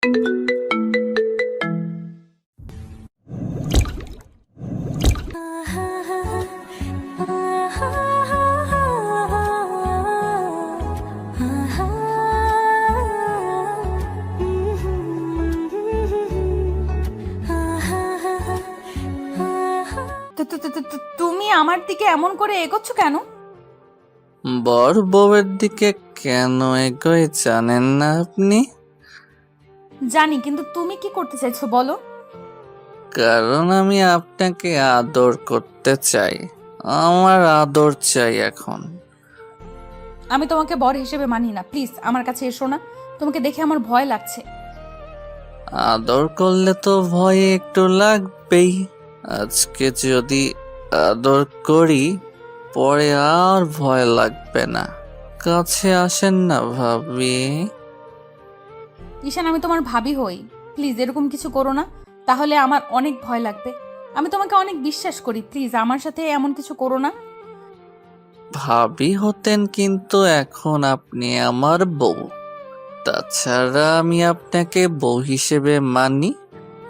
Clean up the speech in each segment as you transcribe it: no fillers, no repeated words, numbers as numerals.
তুমি আমার দিকে এমন করে এগোচ্ছ কেন? বর বউয়ের দিকে কেন এগোই জানেন না আপনি? জানি, কিন্তু তুমি কি করতে চাইছো বলো? কারণ আমি আপনাকে আদর করতে চাই। আমার আদর চাই এখন। আমি তোমাকে বর হিসেবে মানি না, প্লিজ আমার কাছে এসো না। তোমাকে দেখে আমার ভয় লাগছে। আদর করলে তো ভয় একটু লাগবেই। আজকে যদি আদর করি, পরে আর ভয় লাগবে না। কাছে আসেন না ভাবি। ঈশান, আমি তোমার ভাবি হই, প্লিজ এরকম কিছু করো না, তাহলে আমার অনেক ভয় লাগবে। আমি তোমাকে অনেক বিশ্বাস করি, প্লিজ আমার সাথে এমন কিছু করো না। ভাবি হতেন, কিন্তু এখন আপনি আমার বউ। তাছাড়া আমি আপনাকে বউ হিসেবে মানি,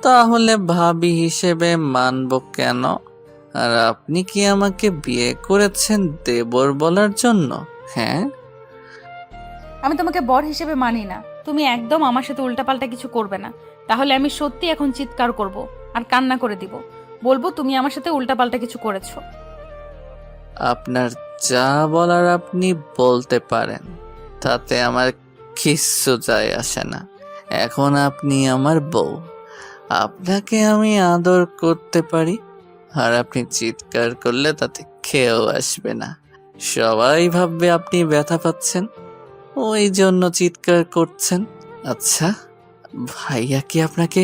তাহলে ভাবি হিসেবে মানব কেন? আর আপনি কি আমাকে বিয়ে করেছেন দেবর বলার জন্য? হ্যাঁ, আমি তোমাকে বর হিসেবে মানি না। তুমি একদম আমার সাথে উল্টাপাল্টা কিছু করবে না, তাহলে আমি সত্যি এখন চিৎকার করব আর কান্না করে দিব। বলবো তুমি আমার সাথে উল্টাপাল্টা কিছু করেছো। আপনার যা বলার আপনি বলতে পারেন, তাতে আমার কিচ্ছু যায় আসে না। এখন আপনি আমার বউ, আপনাকে আমি আদর করতে পারি। আর আপনি চিৎকার করলে তাতে খেয়েও আসবে না। সবাই ভাববে আপনি ব্যথা পাচ্ছেন, ওই জন্য চিৎকার করছেন। আচ্ছা, ভাইয়া কি আপনাকে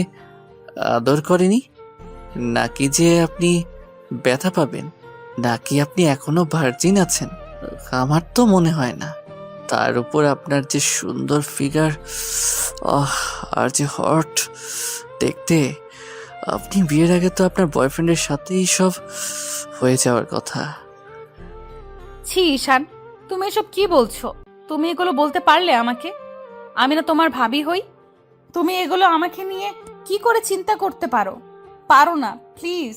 আদর করেনি? নাকি যে আপনি ব্যথা পাবেন? নাকি আপনি এখনো ভার্জিন আছেন? আমার তো মনে হয় না। তার উপর আপনার যে সুন্দর ফিগার, আর যে হট দেখতে, আপনি বিয়ের আগে তো আপনার বয়ফ্রেন্ডের সাথেই সব হয়ে যাওয়ার কথা। ছি ঈশান, তুমি এসব কি বলছো? তুমি এগুলো বলতে পারলে আমাকে? আমি না তোমার ভাবি হই? তুমি এগুলো আমাকে নিয়ে কি করে চিন্তা করতে পারো? পারো না, প্লিজ।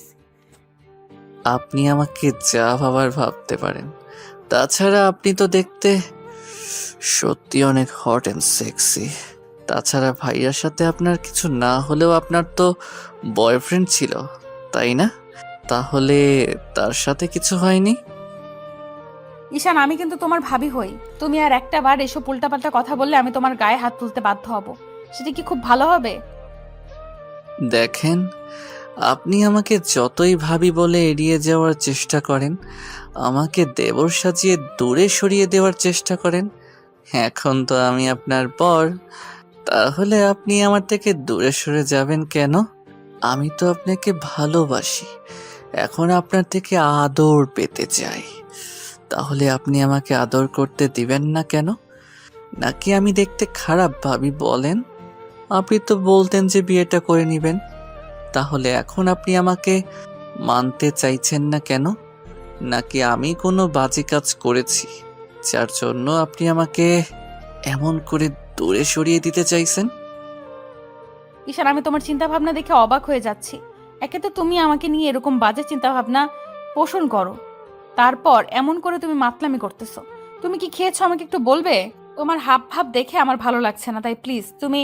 আপনি আমাকে যা ভাবার ভাবতে পারেন। তাছাড়া আপনি তো দেখতে সত্যি অনেক হট অ্যান্ড সেক্সি। তাছাড়া ভাইয়ার সাথে আপনার কিছু না হলেও আপনার তো বয়ফ্রেন্ড ছিল, তাই না? তাহলে তার সাথে কিছু হয়নি? ঈশান, আমি কিন্তু তোমার ভাবি হই। তুমি আর একটা বার এসব উল্টাপাল্টা কথা বললে আমি তোমার গায়ে হাত তুলতে বাধ্য হব। সেটা কি খুব ভালো হবে? দেখেন, আপনি আমাকে যতই ভাবি বলে এড়িয়ে যাওয়ার চেষ্টা করেন, আমাকে দেবর সাজিয়ে দূরে সরিয়ে দেওয়ার চেষ্টা করেন, এখন তো আমি আপনার পর। তাহলে আপনি আমার থেকে দূরে সরে যাবেন কেন? আমি তো আপনাকে ভালোবাসি, এখন আপনার থেকে আদর পেতে চাই। তাহলে আপনি আমাকে আদর করতে দিবেন না কেন? নাকি আমি দেখতে খারাপ ভাবি বলেন? আপনি তো বলতেন যে বিয়েটা করে নেবেন, তাহলে এখন আপনি আমাকে মানতে চাইছেন না কেন? নাকি আমি কোনো বাজে কাজ করেছি যার জন্য আপনি আমাকে এমন করে দূরে সরিয়ে দিতে চাইছেন? ঈশান, আমি তোমার চিন্তা ভাবনা দেখে অবাক হয়ে যাচ্ছি। একে তো তুমি আমাকে নিয়ে এরকম বাজে চিন্তা ভাবনা পোষণ করো, তারপর এমন করে তুমি মাতলামি করতেছো। তুমি কি খেয়েছো আমাকে একটু বলবে? তোমার হাব ভাব দেখে আমার ভালো লাগছে না, তাই প্লিজ তুমি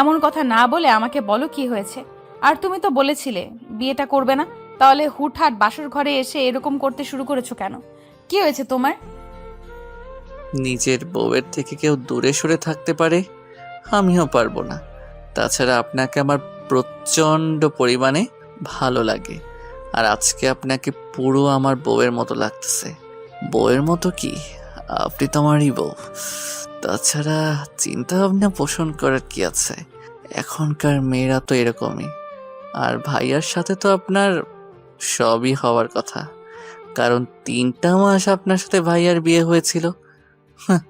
এমন কথা না বলে আমাকে বলো কি হয়েছে। আর তুমি তো বলেছিলে বিয়েটা করবে না, তাহলে হুটহাট বাসর ঘরে এসে এরকম করতে শুরু করেছো কেন? কি হয়েছে তোমার? নিজের বউয়ের থেকে কেউ দূরে সরে থাকতে পারে, আমিও পারবো না। তাছাড়া আপনাকে আমার প্রচণ্ড পরিমাণে ভালো লাগে। আর আজকে আপনাকে পুরো আমার বউয়ের মতো লাগতেছে। বউয়ের মতো কি, আপনি তো আমারই বউ। তাছাড়া চিন্তা ভাবনা পোষণ করার কি আছে? এখনকার মেয়েরা তো এরকমই। আর ভাইয়ার সাথে তো আপনার সবই হওয়ার কথা, কারণ 3টা মাস আপনার সাথে ভাইয়ার বিয়ে হয়েছিল। হাহ,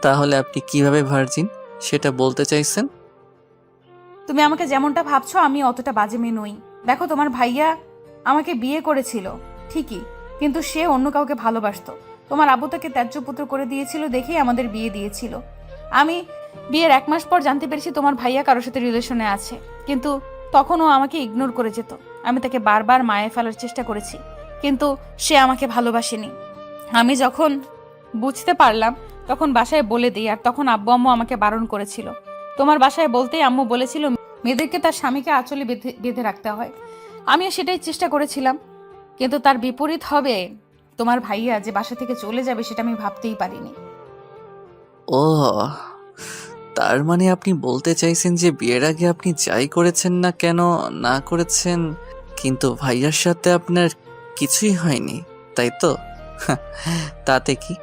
তাহলে আপনি কিভাবে ভার্জিন সেটা বলতে চাইছেন? তুমি আমাকে যেমনটা ভাবছো আমি অতটা বাজে মেয়ে নই। দেখো, তোমার ভাইয়া আমাকে বিয়ে করেছিল ঠিকই, কিন্তু সে অন্য কাউকে ভালোবাসতো। তোমার আব্বু তাকে ত্যায্য পুত্র করে দিয়েছিল দেখেই আমাদের বিয়ে দিয়েছিল। আমি বিয়ের 1 মাস পর জানতে পেরেছি তোমার ভাইয়া কারোর সাথে রিলেশনে আছে, কিন্তু তখনও আমাকে ইগনোর করে যেত। আমি তাকে বারবার মায়ে ফেলার চেষ্টা করেছি, কিন্তু সে আমাকে ভালোবাসেনি। আমি যখন বুঝতে পারলাম তখন বাসায় বলে দিই, আর তখন আব্বু আম্মু আমাকে বারণ করেছিল। তোমার বাসায় বলতেই আম্মু বলেছিল মেয়েদেরকে তার স্বামীকে আঁচলে বেঁধে বেঁধে রাখতে হয়। আমিও সেটাই চেষ্টা করেছিলাম, কিন্তু তার বিপরীত হবে। তোমার ভাইয়া যে বাসা থেকে চলে যাবে সেটা আমি ভাবতেই পারিনি। ও, তার মানে আপনি বলতে চাইছেন যে বিয়ের আগে আপনি যাই করেছেন না কেন, না করেছেন, কিন্তু ভাইয়ার সাথে আপনার কিছুই হয়নি, তাই তো? তাতে কি,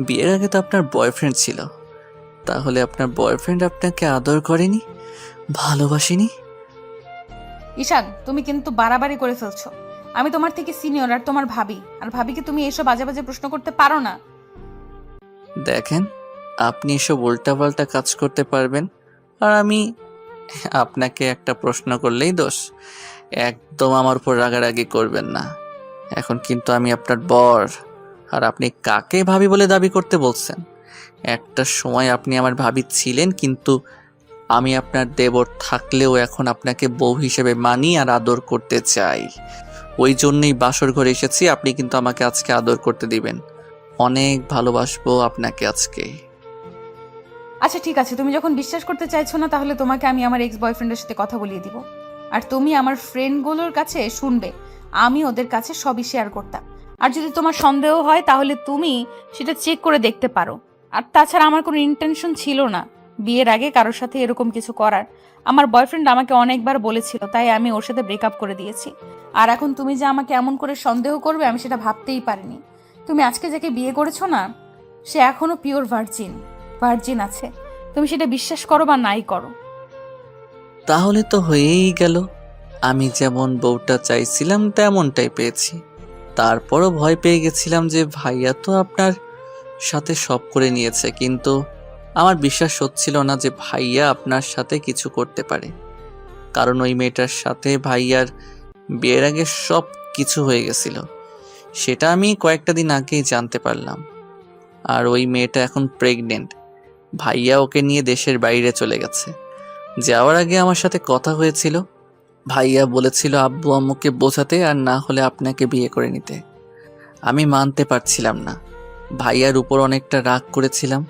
বিয়ের আগে তো আপনার বয়ফ্রেন্ড ছিল, তাহলে আপনার বয়ফ্রেন্ড আপনাকে আদর করেনি, ভালোবাসেনি? ঈশান, তুমি কিন্তু বাড়াবাড়ি করে ফেলছো। আমি তোমার থেকে সিনিয়র, আর তোমার ভাবি, আর ভাবিকে তুমি এসব বাজে বাজে প্রশ্ন করতে পারো না। দেখেন, আপনি এসব উল্টাপাল্টা কাজ করতে পারবেন, আর আমি আপনাকে একটা প্রশ্ন করলেই দোষ। একদম আমার উপর রাগারাগি করবেন না। এখন কিন্তু আমি আপনার বর, আর আপনি কাকে ভাবি বলে দাবি করতে বলছেন? একটা সময় আপনি আমার ভাবি ছিলেন, কিন্তু আমি আপনার দেবর থাকলেও এখন আপনাকে বউ হিসেবে মানি আর আদর করতে চাই। ওই জন্যই বাসর ঘরে এসেছি, আপনি কিন্তু আমাকে আজকে আদর করতে দিবেন। অনেক ভালোবাসবো আপনাকে আজকে। আচ্ছা ঠিক আছে, তুমি যখন বিশ্বাস করতে চাইছো না, তাহলে তোমাকে আমি আমার এক্স বয়ফ্রেন্ডের সাথে কথা বলিয়ে দিব, আর তুমি আমার ফ্রেন্ডগুলোর কাছে শুনবে। আমি ওদের কাছে সবই শেয়ার করতাম। আর যদি তোমার সন্দেহ হয় তাহলে তুমি সেটা চেক করে দেখতে পারো। আর তাছাড়া আমার কোনো ইন্টেনশন ছিল না বিয়ের আগে কারোর সাথে এরকম কিছু করার। আমার বয়ফ্রেন্ড আমাকে অনেকবার বলেছিল, তাই আমি ওর সাথে ব্রেকআপ করে দিয়েছি। আর এখন তুমি যে আমাকে এমন করে সন্দেহ করবে, আমি সেটা ভাবতেই পারিনি। তুমি আজকে যাকে বিয়ে করেছো না, সে এখনো পিওর ভার্জিন আছে। তুমি সেটা বিশ্বাস করো বা নাই করো। তাহলে তো হয়েই গেল। আমি যেমন বউটা চাইছিলাম তেমনটাই পেয়েছি। তারপরও ভয় পেয়ে গেছিলাম যে ভাইয়া তো আপনার সাথে সব করে নিয়েছে, কিন্তু আমার বিশ্বাস হচ্ছিল না যে ভাইয়া আপনার সাথে কিছু করতে পারে। কারণ ওই মেয়েটার সাথে ভাইয়ার বিয়ের আগে সব কিছু হয়ে গেছিল, সেটা আমি কয়েকটা দিন আগেই জানতে পারলাম। আর ওই মেয়েটা এখন প্রেগনেন্ট। ভাইয়া ওকে নিয়ে দেশের বাইরে চলে গেছে। যাওয়ার আগে আমার সাথে কথা হয়েছিল, ভাইয়া বলেছিল আব্বু আম্মুকে বোঝাতে, আর না হলে আপনাকে বিয়ে করে নিতে। আমি মানতে পারছিলাম না, ভাইয়ার উপর অনেকটা রাগ করেছিলাম।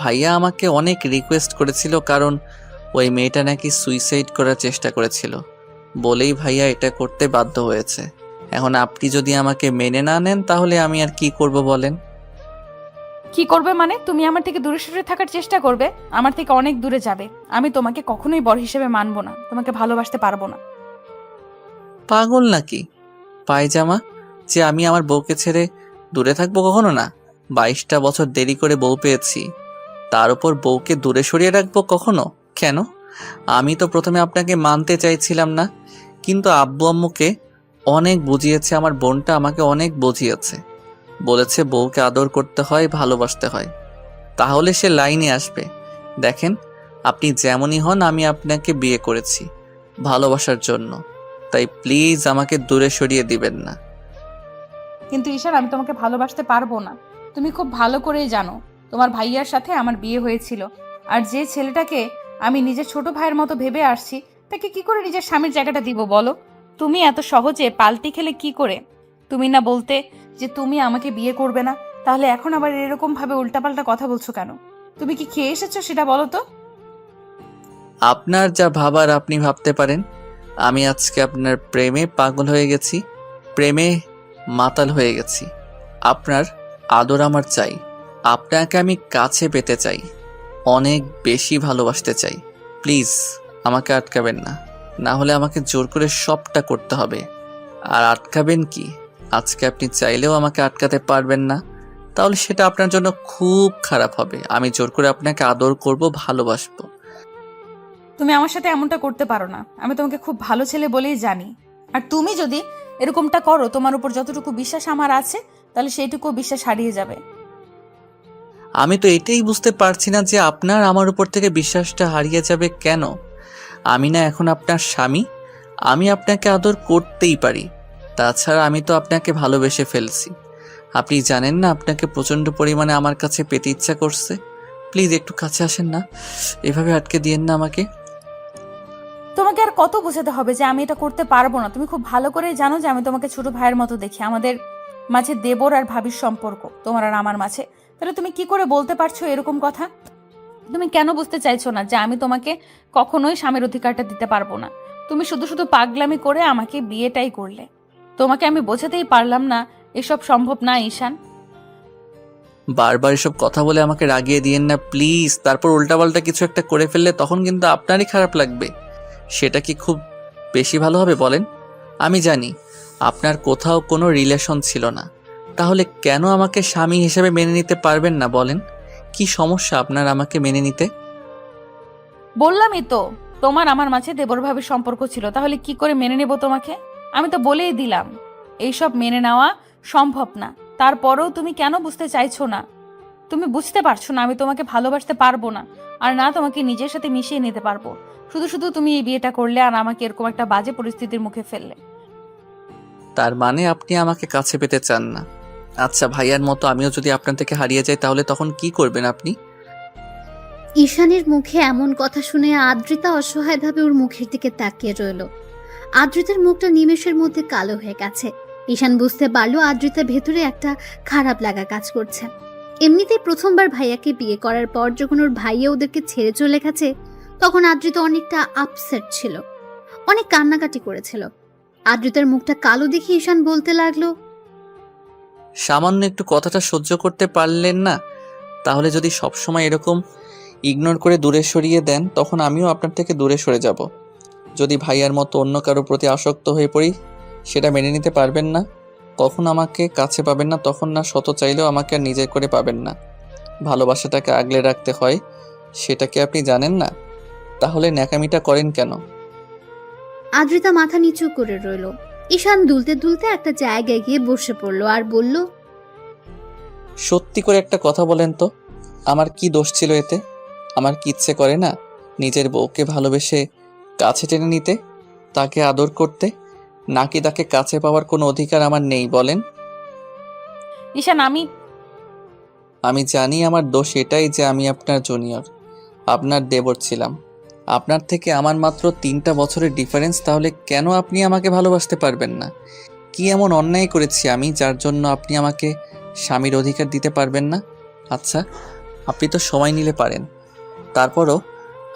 ভাইয়া আমাকে অনেক রিকোয়েস্ট করেছিল, কারণ ওই মেয়েটা নাকি সুইসাইড করার চেষ্টা করেছিল, বলেই ভাইয়া এটা করতে বাধ্য হয়েছে। এখন আপনি যদি আমাকে মেনে না নেন তাহলে আমি আর কি করব বলেন? কি করবে মানে? তুমি আমার থেকে দূরে সরে থাকার চেষ্টা করবে, আমার থেকে অনেক দূরে যাবে। আমি তোমাকে কখনোই বর হিসেবে মানবো না, তোমাকে ভালোবাসতে পারবো না। পাগল নাকি পায়জামা, যে আমি আমার বউকে ছেড়ে দূরে থাকবো? কখনো না। 22টা বছর দেরি করে বউ পেয়েছি, তার উপর বউকে দূরে সরিয়ে রাখবো কখনো? কেন? আমি তো প্রথমে আপনাকে মানতে চাইছিলাম না, কিন্তু আব্বু আম্মুকে অনেক বুঝিয়েছে, আমার বোনটা আমাকে অনেক বুঝিয়েছে। বলেছে বউকে আদর করতে হয়, ভালোবাসতে হয়, তাহলে সে লাইনে আসবে। দেখেন, আপনি যেমনই হন, আমি আপনাকে বিয়ে করেছি ভালোবাসার জন্য, তাই প্লিজ আমাকে দূরে সরিয়ে দিবেন না। কিন্তু ঈশান, আমি তোমাকে ভালোবাসতে পারবো না। তুমি খুব ভালো করেই জানো তোমার ভাইয়ার সাথে আমার বিয়ে হয়েছিল, আর যে ছেলেটাকে আমি নিজের ছোট ভাইয়ের মতো ভেবে আসছি, তাকে কি করে নিজের স্বামীর জায়গাটা দিব বলো? তুমি এত সহজে পাল্টি খেলে কি করে? তুমি না বলতে যে তুমি আমাকে বিয়ে করবে না, তাহলে এখন আবার এরকম ভাবে উল্টাপাল্টা কথা বলছো কেন? তুমি কি খেয়ে এসেছো সেটা বলো তো। আপনার যা ভাবার আপনি ভাবতে পারেন। আমি আজকে আপনার প্রেমে পাগল হয়ে গেছি, প্রেমে মাতাল হয়ে গেছি। আপনার আদর আমার চাই, আপনাকে আমি কাছে পেতে চাই, অনেক বেশি ভালোবাসতে চাই। প্লিজ আমাকে আটকাবেন না, না হলে আমাকে জোর করে সবটা করতে হবে। আর আটকাবেন কি, আজকে আপনি চাইলেও আমাকে আটকাতে পারবেন না, তাহলে সেটা আপনার জন্য খুব খারাপ হবে। আমি জোর করে আপনাকে আদর করব, ভালোবাসবো। তুমি আমার সাথে এমনটা করতে পারো না, আমি তোমাকে খুব ভালো ছেলে বলেই জানি। আর তুমি যদি এরকমটা করো, তোমার উপর যতটুকু বিশ্বাস আমার আছে, তাহলে সেইটুকু বিশ্বাস হারিয়ে যাবে। আমি তো এটাই বুঝতে পারছি না যে আপনার আমার উপর থেকে বিশ্বাসটা হারিয়ে যাবে কেন। আমি না এখন আপনার স্বামী, আমি আপনাকে আদর করতেই পারি। তাছাড়া আমি তো আপনাকে ভালোবেসে ফেলছি। আপনি জানেন না, আপনাকে প্রচণ্ড পরিমাণে আমার কাছে পেতে ইচ্ছা করছে। প্লিজ একটু কাছে আসেন না, এভাবে আটকে দিয়েন না আমাকে। তোমাকে আর কত বোঝাতে হবে যে আমি এটা করতে পারবো না? তুমি খুব ভালো করে জানো যে আমি তোমাকে ছোট ভাইয়ের মতো দেখি। আমাদের মাঝে দেবর আর ভাবির সম্পর্ক, তোমার আর আমার মাঝে। তাহলে তুমি কি করে বলতে পারছো এরকম কথা? তুমি কেন বুঝতে চাইছো না যে আমি তোমাকে কখনোই স্বামীর অধিকারটা দিতে পারবো না? তুমি শুধু শুধু পাগলামি করে আমাকে বিয়েটাই করলে। তোমাকে আমি বোঝাতেই পারলাম না এসব সম্ভব না ঈশান। বারবার এসব কথা বলে আমাকে রাগিয়ে দিয়েন না প্লিজ। তারপর উল্টাপাল্টা কিছু একটা করে ফেললে তখন কিন্তু আপনারই খারাপ লাগবে। সেটা কি খুব বেশি ভালো হবে বলেন? আমি জানি আপনার কোথাও কোনো রিলেশন ছিল না, তাহলে কেন আমাকে স্বামী হিসেবে মেনে নিতে পারবেন না বলেন? কি সমস্যা আপনার আমাকে মেনে নিতে? বললামই তো, তোমার আমার মাঝে দেবর ভাবির সম্পর্ক ছিল, তাহলে কি করে মেনে নেব তোমাকে? আমি তো বলেই দিলাম এইসব মেনে নেওয়া সম্ভব না। তারপরেও তুমি কেন বুঝতে চাইছো না? তুমি বুঝতে পারছো না আমি তোমাকে ভালোবাসতে পারবো না, আর না তোমাকে নিজের সাথে মিশিয়ে নিতে পারবো। শুধু শুধু তুমি এই বিয়েটা করলে আর আমাকে এরকম একটা বাজে পরিস্থিতির মুখে ফেললে। তার মানে আপনি আমাকে কাছে পেতে চান না? আচ্ছা, ভাইয়ার মতো আমিও যদি আপনার থেকে হারিয়ে যাই তাহলে তখন কি করবেন আপনি? ঈশানের মুখে এমন কথা শুনে আদ্রিতা অসহায়ভাবে ওর মুখের দিকে তাকিয়ে রইল। আদ্রিতার মুখটা নিমেষের মধ্যে কালো হয়ে গেছে। ঈশান বুঝতে পারলো আদ্রিতার ভেতরে একটা খারাপ লাগা কাজ করছে। এমনিতেই প্রথমবার ভাইয়াকে বিয়ে করার পর যখন ওর ভাইয়া ওদেরকে ছেড়ে চলে গেছে, তখন আদ্রিতা অনেকটা আপসেট ছিল, অনেক কান্নাকাটি করেছিল। আদ্রিতার মুখটা কালো দেখে ঈশান বলতে লাগলো, সামান্য একটু কথাটা সহ্য করতে পারলেন না? তাহলে যদি সবসময় এরকম ইগনোর করে দূরে সরিয়ে দেন তখন আমিও আপনার থেকে দূরে সরে যাব। যদি ভাইয়ার মতো অন্য কারো প্রতি আসক্ত হয়ে পড়ি সেটা মেনে নিতে পারবেন না। কখন আমাকে কাছে পাবেন না, তখন না শত চাইলেও আমাকে আর নিজের করে পাবেন না। ভালোবাসাটাকে আগলে রাখতে হয়, সেটা কি আপনি জানেন না? তাহলে ন্যাকামিটা করেন কেন? আদ্রিতা মাথা নিচু করে রইল। ঈশান দুলতে দুলতে একটা জায়গায় গিয়ে বসে পড়লো আর বলল, সত্যি করে একটা কথা বলেন তো, আমার কি দোষ ছিল এতে? আমার কি ইচ্ছে করে না নিজের বউকে ভালোবেসে কাছে টেনে নিতে, তাকে আদর করতে? নাকি তাকে কাছে পাওয়ার কোনো অধিকার আমার নেই বলেন? ঈশান, আমি জানি আমার দোষ এটাই যে আমি আপনার জুনিয়র, আপনার দেবর ছিলাম। আপনার থেকে আমার মাত্র 3টা বছরের ডিফারেন্স, তাহলে কেন আপনি আমাকে ভালোবাসতে পারবেন না? কি এমন অন্যায় করেছি আমি যার জন্য আপনি আমাকে স্বামীর অধিকার দিতে পারবেন না? আচ্ছা, আপনি তো সময় নিলে পারেন, তারপরও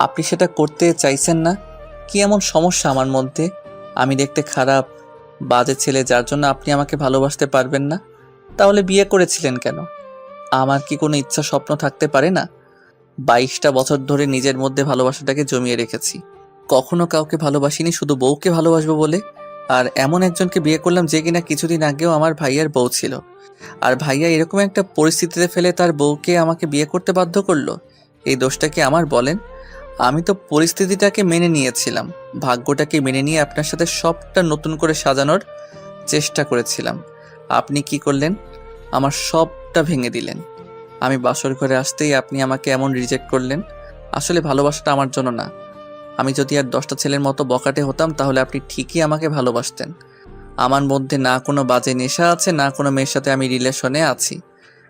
আপনি সেটা করতে চাইছেন না। কি এমন সমস্যা আমার মধ্যে? আমি দেখতে খারাপ, বাজে ছেলে যার জন্য আপনি আমাকে ভালোবাসতে পারবেন না? তাহলে বিয়ে করেছিলেন কেন? আমার কি কোনো ইচ্ছা স্বপ্ন থাকতে পারে না? 22টা বছর ধরে নিজের মধ্যে ভালোবাসাটাকে জমিয়ে রেখেছি। কখনো কাউকে ভালোবাসিনি শুধু বউকে ভালোবাসবো বলে। আর এমন একজনকে বিয়ে করলাম যে কিনা কিছুদিন আগেও আমার ভাইয়ার বউ ছিল। আর ভাইয়া এরকম একটা পরিস্থিতিতে ফেলে তার বউকে আমাকে বিয়ে করতে বাধ্য করলো। এই দোষটা কি আমার বলেন? আমি তো পরিস্থিতিটাকে মেনে নিয়েছিলাম, ভাগ্যটাকে মেনে নিয়ে আপনার সাথে সবটা নতুন করে সাজানোর চেষ্টা করেছিলাম। আপনি কি করলেন? আমার সবটা ভেঙে দিলেন। আমি বাসর ঘরে আসতেই আপনি আমাকে এমন রিজেক্ট করলেন। আসলে ভালোবাসাটা আমার জন্য না। আমি যদি আর 10টা ছেলের মতো বকাটে হতাম তাহলে আপনি ঠিকই আমাকে ভালোবাসতেন। আমার মধ্যে না কোনো বাজে নেশা আছে, না কোনো মেয়ের সাথে আমি রিলেশনে আছি।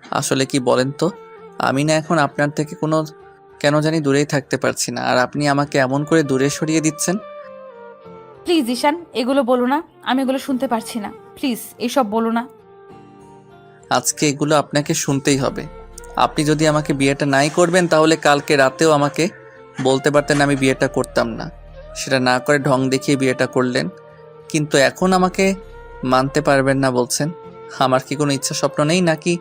আসলে কি বলেন তো, আমি না এখন আপনার থেকে কোনো কেন জানি দূরেই থাকতে পারছি না, আর আপনি আমাকে এমন করে দূরে সরিয়ে দিচ্ছেন। প্লিজ ঈশান, এগুলো বলো না, আমি এগুলো শুনতে পারছি না। প্লিজ এসব বলো না। আজকে এগুলো আপনাকে শুনতেই হবে। আপনি যদি আমাকে বিয়েটা নাই করবেন তাহলে কালকে রাতেও আমাকে বলতে পারতেন আমি বিয়েটা করতাম না। সেটা না করে ঢং দেখিয়ে বিয়েটা করলেন, কিন্তু এখন আমাকে মানতে পারবেন না বলছেন। আমার কি কোনো ইচ্ছা স্বপ্ন নেই, নাকি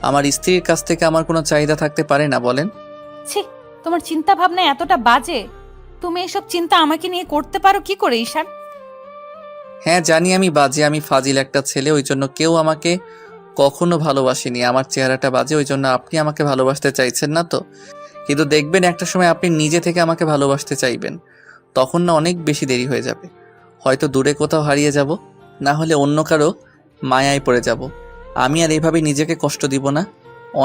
আমার স্ত্রীর কাছ থেকে আমার কোনো চাহিদা থাকতে পারে না বলেন? ছি, তোমার চিন্তা ভাবনা এতটা বাজে। তুমি এসব চিন্তা আমাকে নিয়ে করতে পারো কি করে ঈশান? হ্যাঁ জানি আমি বাজে, আমি ফাজিল একটা ছেলে, ওই জন্য কেউ আমাকে কখনো ভালোবাসেনি। আমার চেহারাটা বাজে, ওই জন্য আপনি আমাকে ভালোবাসতে চাইছেন না তো। কিন্তু দেখবেন একটা সময় আপনি নিজে থেকে আমাকে ভালোবাসতে চাইবেন, তখন না অনেক বেশি দেরি হয়ে যাবে। হয়তো দূরে কোথাও হারিয়ে যাব, না হলে অন্য কারো মায়ায় পড়ে যাব। আমি আর এভাবে নিজেকে কষ্ট দিব না।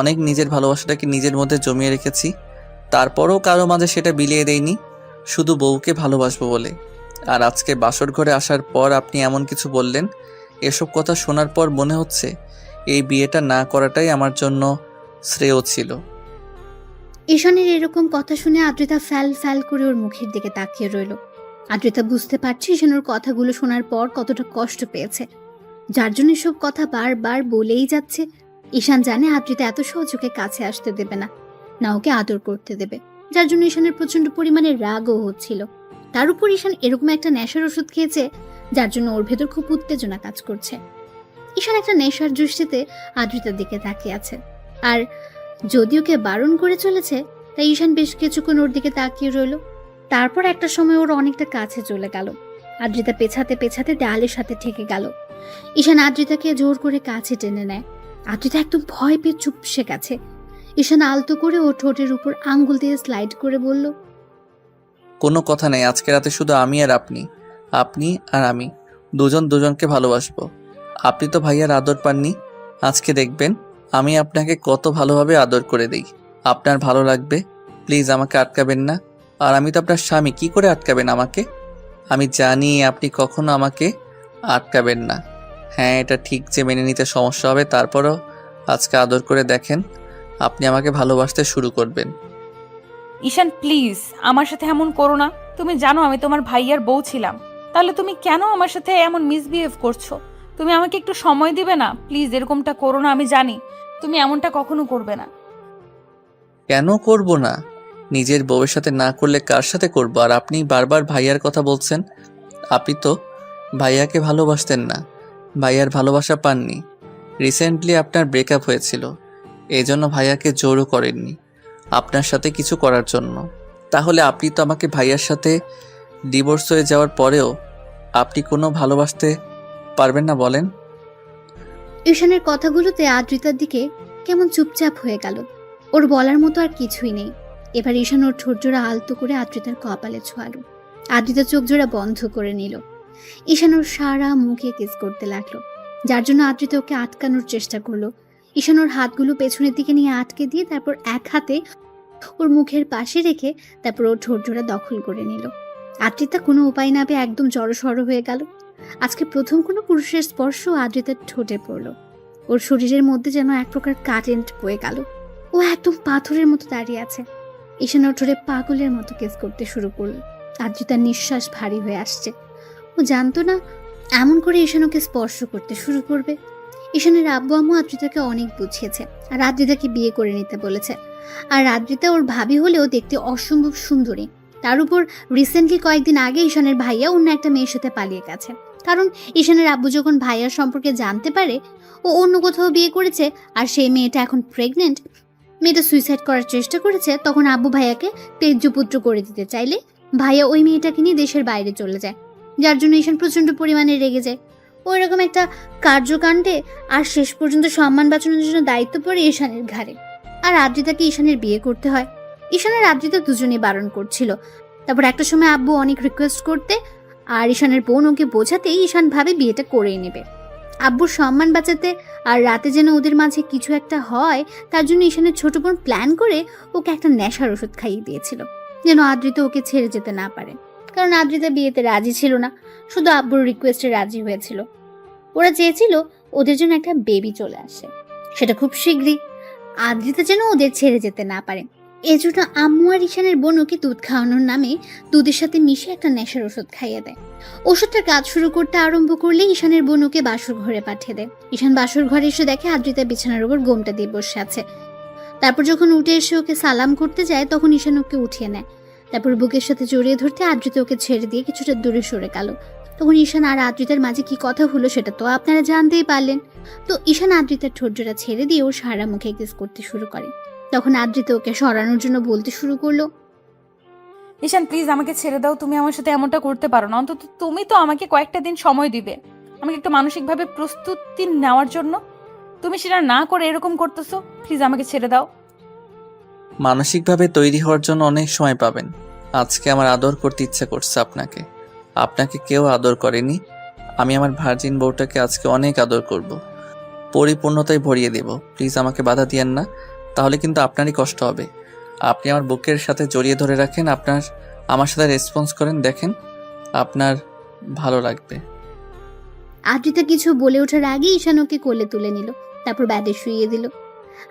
অনেক নিজের ভালোবাসাটাকে নিজের মধ্যে জমিয়ে রেখেছি, তারপরও কারো মাঝে সেটা বিলিয়ে দেইনি, শুধু বউকে ভালোবাসবো বলে। আর আজকে বাসর ঘরে আসার পর আপনি এমন কিছু বললেন, এসব কথা শোনার পর মনে হচ্ছে এই বিয়েটা না করাটাই আমার জন্য শ্রেয় ছিল। ঈশানের এরকম কথা শুনে আদ্রিতা ফ্যাল ফ্যাল করে ওর মুখের দিকে তাকিয়ে রইল। আদ্রিতা বুঝতে পারছে ঈশান ওর কথাগুলো শোনার পর কতটা কষ্ট পেয়েছে, যার জন্য সব কথা বারবার বলেই যাচ্ছে। ঈশান জানে আদ্রিতা এত সহজে কাছে আসতে দেবে না, না ওকে আদর করতে দেবে, যার জন্য ঈশানের প্রচন্ড পরিমাণে রাগও হচ্ছিল। তার উপর ঈশান এরকম একটা নেশার ওষুধ খেয়েছে, যার জন্য ওর ভেতর খুব উত্তেজনা কাজ করছে। ঈশান একটা নেশার দৃষ্টিতে আদ্রিতার দিকে তাকিয়ে আছে, আর যদি ওকে বারণ করে চলেছে, তাই ঈশান বেশ কিছুক্ষণ ওর দিকে তাকিয়ে রইল। তারপর একটা সময় ওর অনেকটা কাছে চলে গেল। আদ্রিতা পেছাতে পেছাতে দেয়ালের সাথে ঠেকে গেল। ঈশান আদ্রিতাকে জোর করে কাছে টেনে নেয়। আদ্রিতা একদম ভয় পেয়ে চুপসে গেছে। ঈশান আলতো করে ওর ঠোঁটের উপর আঙ্গুল দিয়ে স্লাইড করে বলল, কোনো কথা নেই, আজকে রাতে শুধু আমি আর আপনি, আপনি আর আমি দুজন দুজনকে ভালোবাসবো। আপনি তো ভাইয়ার আদর পাননি, আজকে দেখবেন আমি আপনাকে কত ভালোভাবে আদর করে দিই। আপনার ভালো লাগবে, প্লিজ আমাকে আটকাবেন না। আর আমি তো আপনার স্বামী, কি করে আটকাবেন আমাকে? আমি জানি আপনি কখনো আমাকে আটকাবেন না। হ্যাঁ, এটা ঠিক যে মেনে নিতে সমস্যা হবে, তারপরও আজকে আদর করে দেখেন, আপনি আমাকে ভালোবাসতে শুরু করবেন। ঈশান প্লিজ আমার সাথে এমন করো না। তুমি জানো আমি তোমার ভাইয়ার বউ ছিলাম, তাহলে তুমি কেন আমার সাথে এমন মিসবিহেভ করছো? তুমি আমাকে একটু সময় দিবে না প্লিজ? এরকমটা করো না, আমি জানি তুমি এমনটা কখনো করবে না। কেন করব না? নিজের বউয়ের সাথে না করলে কার সাথে করব? আর আপনি বারবার ভাইয়ার কথা বলছেন। আপনি তো ভাইয়াকে ভালোবাসতেন না, ভাইয়ার ভালোবাসা পাননি। রিসেন্টলি আপনার ব্রেকআপ হয়েছিল, এই জন্য ভাইয়াকে জোরও করেননি আপনার সাথে কিছু করার জন্য। তাহলে আপনি তো আমাকে ভাইয়ার সাথে ডিভোর্স হয়ে যাওয়ার পরেও আপনি কোনো ভালোবাসতে পারবেন না বলেন? ঈশানের কথাগুলোতে আদ্রিতার দিকে কেমন চুপচাপ হয়ে গেল। ওর বলার মতো আর কিছুই নেই। এবার ঈশান ওর ঠোঁট জোড়া আলতো করে আদ্রিতার কপালে ছোঁয়ালো। আদ্রিতা চোখ জোড়া বন্ধ করে নিল। ঈশান ওর সারা মুখে কিস করতে লাগলো, যার জন্য আদ্রিতা ওকে আটকানোর চেষ্টা করলো। ঈশান ওর হাতগুলো পেছনের দিকে নিয়ে আটকে দিয়ে তারপর এক হাতে ওর মুখের পাশে রেখে তারপর ওর ঠোঁট জোড়া দখল করে নিল। আদ্রিতা কোনো উপায় না পেয়ে একদম জড়সড় হয়ে গেল। আজকে প্রথম কোনো পুরুষের স্পর্শ আদ্রিতার ঠোঁটে পড়ল। ওর শরীরের মধ্যে যেন এক প্রকার কারেন্ট বয়ে গেল। ও একদম পাথরের মতো দাঁড়িয়ে আছে। ঈশান ওর ঠোঁটে পাগলের মতো কেস করতে শুরু করল। আদ্রিতার নিঃশ্বাস ভারী হয়ে আসছে। ও জানতো না এমন করে ঈশান ওকে স্পর্শ করতে শুরু করবে। ঈশানের আব্বু আম্মু আদ্রিতাকে অনেক বুঝিয়েছে আর আদ্রিতাকে বিয়ে করে নিতে বলেছে। আর আদ্রিতা ওর ভাবি হলেও দেখতে অসম্ভব সুন্দরী। তার উপর রিসেন্টলি কয়েকদিন আগে ঈশানের ভাইয়া অন্য একটা মেয়ের সাথে পালিয়ে গেছে, কারণ ঈশানের আব্বু যখন ভাইয়ার সম্পর্কে জানতে পারে ও অন্য কোথাও বিয়ে করেছে আর সেই মেয়েটা এখন প্রেগনেন্ট, মেয়েটা সুইসাইড করার চেষ্টা করেছে, তখন আব্বু ভাইয়াকে তেজ্যপুত্র করে দিতে চাইলে ভাইয়া ওই মেয়েটাকে নিয়ে দেশের বাইরে চলে যায়, যার জন্য ঈশান প্রচন্ড পরিমাণে রেগে যায়। ওই রকম একটা কার্যকাণ্ডে আর শেষ পর্যন্ত সম্মান বাঁচানোর জন্য দায়িত্ব পড়ে ঈশানের ঘাড়ে। আর আদ্রিতাকে ঈশানের বিয়ে করতে হয়। ঈশানের আদ্রিতা দুজনেই বারণ করছিল। তারপর একটা সময় আব্বু অনেক রিকোয়েস্ট করতে আর ঈশানের বোন ওকে বোঝাতেই ঈশান ভাবে বিয়েটা করেই নেবে। আব্বুর সম্মান বাঁচাতে আর রাতে যেন ওদের মাঝে কিছু একটা হয় তার জন্য ঈশানের ছোট বোন প্ল্যান করে ওকে একটা নেশার ওষুধ খাইয়ে দিয়েছিল, যেন আদ্রিতা ওকে ছেড়ে যেতে না পারে। কারণ আদ্রিতা বিয়েতে রাজি ছিল না, শুধু আব্বুর রিকোয়েস্টে রাজি হয়েছিল। ওরা চেয়েছিল ওদের জন্য একটা বেবি চলে আসে, সেটা খুব শীঘ্রই, আদ্রিতা যেন ওদের ছেড়ে যেতে না পারে। এজন্য আম্মু আর ঈশানের বোন ওকে দুধ খাওয়ানোর নামে দুধের সাথে মিশে একটা নেশার ওষুধ খাইয়ে দেয়। ওষুধটার কাজ শুরু করতে আরম্ভ করলে ঈশানের বোন ওকে বাসর ঘরে পাঠিয়ে দেয়। ঈশান বাসর ঘরে এসে দেখে আদ্রিতা বিছানার উপর গোমটা দিয়ে বসে আছে। তারপর যখন উঠে এসে ওকে সালাম করতে যায় তখন ঈশান ওকে উঠিয়ে নেয়। তারপর বুকের সাথে জড়িয়ে ধরতে আদ্রিতা ওকে ছেড়ে দিয়ে কিছুটা দূরে সরে গেল। তখন ঈশান আর আদ্রিতার মাঝে কি কথা হলো সেটা তো আপনারা জানতেই পারলেন। তো ঈশান আদ্রিতার ঠোঁট জোড়া ছেড়ে দিয়ে ও সারা মুখে কিস করতে শুরু করে। তখন আদ্রিতা ওকে সরানোর জন্য বলতে শুরু করলো, ঈশান প্লিজ আমাকে ছেড়ে দাও, তুমি আমার সাথে এমনটা করতে পারো না। অন্তত তুমি তো আমাকে কয়েকটা দিন সময় দিবে আমাকে একটু মানসিকভাবে প্রস্তুতি নেওয়ার জন্য। তুমি সেটা না করে এরকম করতেছো, প্লিজ আমাকে ছেড়ে দাও। মানসিকভাবে তৈরি হওয়ার জন্য অনেক সময় পাবেন। আজকে আমার আদর করতে ইচ্ছা করছে আপনাকে। আপনাকে কেউ আদর করেনি। আমি আমার ভার্জিন বউটাকে আজকে অনেক আদর করব, পরিপূর্ণতায় ভরিয়ে দেব। প্লিজ আমাকে বাধা দিয়েন না, তাহলে কিন্তু আপনারই কষ্ট হবে। আপনি আমার বুকের সাথে জড়িয়ে ধরে রাখেন, আমার সাথে রেসপন্স করেন, দেখেন আপনার ভালো লাগবে। আদ্রিতা কিছু বলে ওঠার আগে ঈশান ওকে কোলে তুলে নিল, তারপর ব্যাডে শুইয়ে দিল।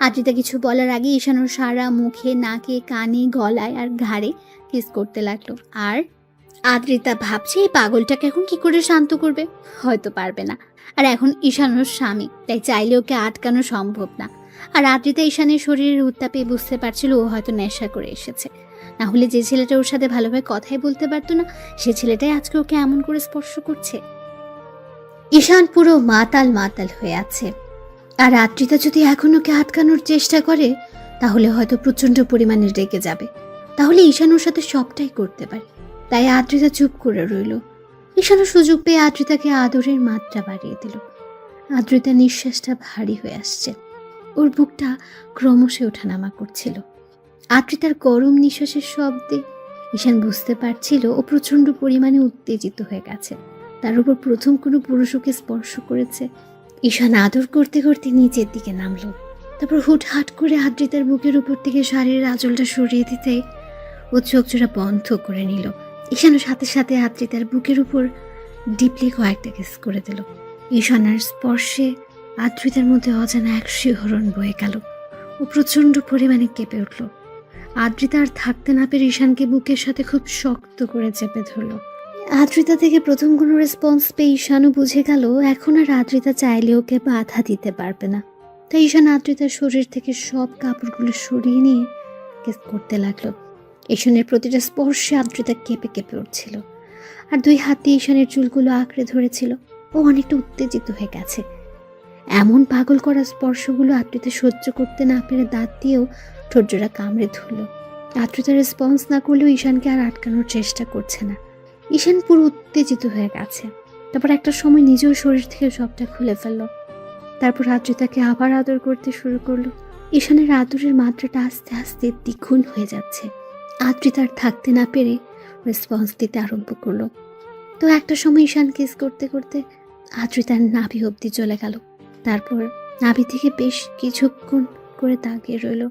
আদ্রিতা কিছু বলার আগে ঈশান ওর সারা মুখে, নাকে, কানে, গলায় আর ঘাড়ে কিস করতে লাগলো। আর আদ্রিতা ভাবছে এই পাগলটাকে এখন কি করে শান্ত করবে, হয়তো পারবে না। আর এখন ঈশান ওর স্বামী, তাই চাইলে ওকে আটকানো সম্ভব না। আর আদ্রিতা ঈশানের শরীরের উত্তাপে বুঝতে পারছিল ও হয়তো নেশা করে এসেছে। না হলে যে ছেলেটা ওর সাথে ভালোভাবে কথাই বলতে পারতো না, সে ছেলেটাই আজকে ওকে এমন করে স্পর্শ করছে। ঈশান পুরো মাতাল মাতাল হয়ে আছে। আর আদ্রিতা যদি এখন ওকে আটকানোর চেষ্টা করে তাহলে হয়তো প্রচন্ড পরিমাণে রেগে যাবে, তাহলে ঈশান ওর সাথে সবটাই করতে পারে। তাই আদ্রিতা চুপ করে রইল। ঈশানও সুযোগ পেয়ে আদ্রিতাকে আদরের মাত্রা বাড়িয়ে দিল। আদ্রিতা নিঃশ্বাসটা ভারী হয়ে আসছে, ওর বুকটা ক্রমশ ওঠানামা করছিল। আদ্রিতার গরম নিঃশ্বাসের শব্দে ঈশান বুঝতে পারছিল ও প্রচন্ড পরিমাণে উত্তেজিত হয়ে গেছে। তার উপর প্রথম কোনো পুরুষ ওকে স্পর্শ করেছে। ঈশান আদর করতে করতে নিচের দিকে নামলো। তারপর হুটহাট করে আদ্রিতার বুকের উপর থেকে শাড়ির আঁচলটা সরিয়ে দিতে ও চোখ জোড়া বন্ধ করে নিল। ঈশানও সাথে সাথে আদ্রিতার বুকের উপর ডিপলি কয়েকটা কিস করে দিল। ঈশানার স্পর্শে আদ্রিতার মধ্যে অজানা এক শিহরণ বয়ে গেল। ও প্রচন্ড পরিমাণে কেঁপে উঠল। আদ্রিতা আর থাকতে না পেরে ঈশানকে বুকের সাথে খুব শক্ত করে চেপে ধরল। আদ্রিতা থেকে প্রথম কোনো রেসপন্স পেয়ে ঈশানও বুঝে গেল এখন আর আদ্রিতা চাইলে ওকে বাধা দিতে পারবে না। তাই ঈশান আদ্রিতার শরীর থেকে সব কাপড়গুলো সরিয়ে নিয়ে কিস করতে লাগলো। ঈশানের প্রতিটা স্পর্শে আদ্রিতা কেঁপে কেঁপে উঠছিল আর দুই হাত দিয়ে ঈশানের চুলগুলো আঁকড়ে ধরেছিল। ও অনেকটা উত্তেজিত হয়ে গেছে। এমন পাগল করা স্পর্শগুলো আদ্রিতা সহ্য করতে না পেরে দাঁত দিয়েও ঠোঁটজোড়া কামড়ে ধরল। আদ্রিতা রেসপন্স না করলেও ঈশানকে আর আটকানোর চেষ্টা করছে না। ঈশান পুরো উত্তেজিত হয়ে গেছে। তারপর একটা সময় নিজেও শরীর থেকে সবটা খুলে ফেলল। তারপর আদ্রিতাকে আবার আদর করতে শুরু করলো। ঈশানের আদরের মাত্রাটা আস্তে আস্তে দ্বিগুণ হয়ে যাচ্ছে। আদ্রিতার থাকতে না পেরে রেসপন্স দিতে আরম্ভ করলো। তো একটা সময় ঈশান কিস করতে করতে আদ্রিতার নাভি অবধি চলে গেল। তারপর নাভি থেকে বেশ কিছুক্ষণ করে তাকিয়ে রইল।